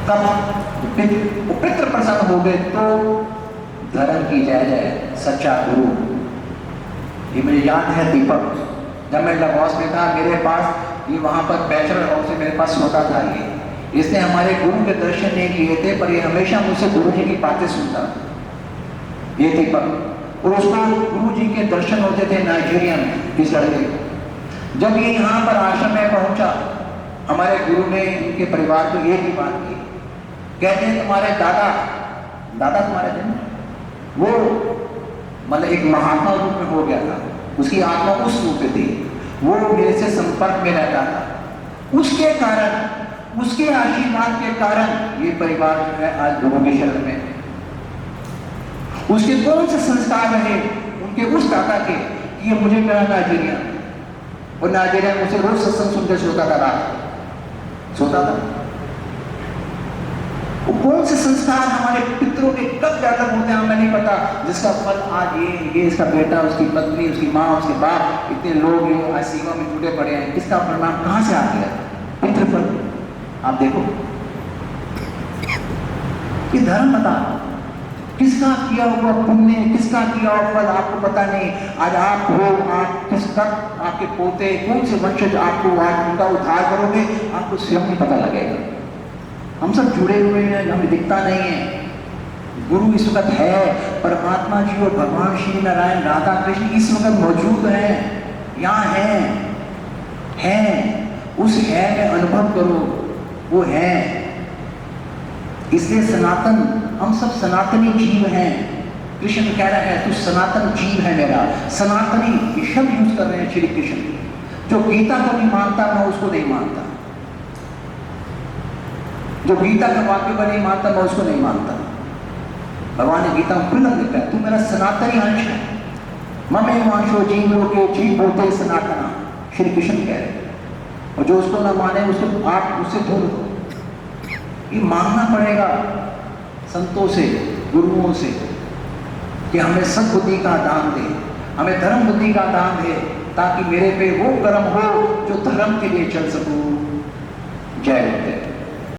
कब पितृ प्रसन्न हो गए तो धर्म की जय जय, सच्चा गुरु। ये मुझे याद है दीपक, जब मैं लगौस में था, मेरे पास ये वहां पर बैचलर हाउस से मेरे पास सोता था। इसने हमारे गुरु के दर्शन नहीं किए थे, पर ये हमेशा मुझसे गुरु जी की बातें सुनता, ये दीपक। और उसको गुरु जी के दर्शन होते थे नाइजीरिया में, इस लड़के। जब ये यहाँ पर आश्रम में पहुंचा, हमारे गुरु ने उनके परिवार को एक ही बात की, कहते हैं तुम्हारे दादा तुम्हारे दिन वो मतलब एक महात्मा रूप में हो गया था, उसकी आत्मा उस रूप में थी, वो मेरे से संपर्क में रहता था। उसके कारण, उसके आशीर्वाद के कारण ये परिवार जो है आज गुरु के शरण में। उसके कौन से संस्कार रहे उनके उस दादा के कि ये मुझे मिला नाइजीरिया, और नाइजीरिया मुझसे रोज सत्संग सुनते सोता था, रात सोता था। वो कौन से संस्कार हमारे पितरों के कब जाकर होते हैं हमें नहीं पता, जिसका फल आज ये इसका बेटा, उसकी पत्नी, उसकी माँ, उसके बाप, इतने लोग आज सेवा में जुटे पड़े हैं। इसका परिणाम कहाँ से आ गया? पितृ फल। आप देखो ये धर्म बता, किसका किया हुआ पुण्य, किसका किया हुआ फल आपको पता नहीं। आज आप हो, आप किस तक आपके पोते, कौन से वंशज आपको आज उनका उद्धार करोगे, आपको स्वयं नहीं पता लगेगा। हम सब जुड़े हुए हैं, हमें दिखता नहीं है। गुरु इस वक्त है, परमात्मा जी और भगवान श्री नारायण राधा कृष्ण इस वक्त मौजूद हैं, यहाँ हैं। उस है में अनुभव करो, वो है। इसलिए सनातन, हम सब सनातनी जीव हैं। कृष्ण कह रहा है तू सनातन जीव है मेरा। सनातनी ये शब्द यूज कर रहे हैं श्री कृष्ण। जो गीता को नहीं मानता मैं उसको नहीं मानता, जो गीता के वाक्य को नहीं मानता मैं उसको नहीं मानता। भगवान ने गीता में खुला लिखा है तू मेरा सनातनी अंश है। ममे वांशो जीव लोके जीव बोलते सनातना, श्री कृष्ण कह रहे हैं। और जो उसको ना माने उसको आप उससे दूर हो। ये मांगना पड़ेगा संतों से, गुरुओं से कि हमें सद्बुद्धि का दान दे, हमें धर्म बुद्धि का दान दे, ताकि मेरे पे वो कर्म हो जो धर्म के लिए चल सकूं। जय गुरुदेव।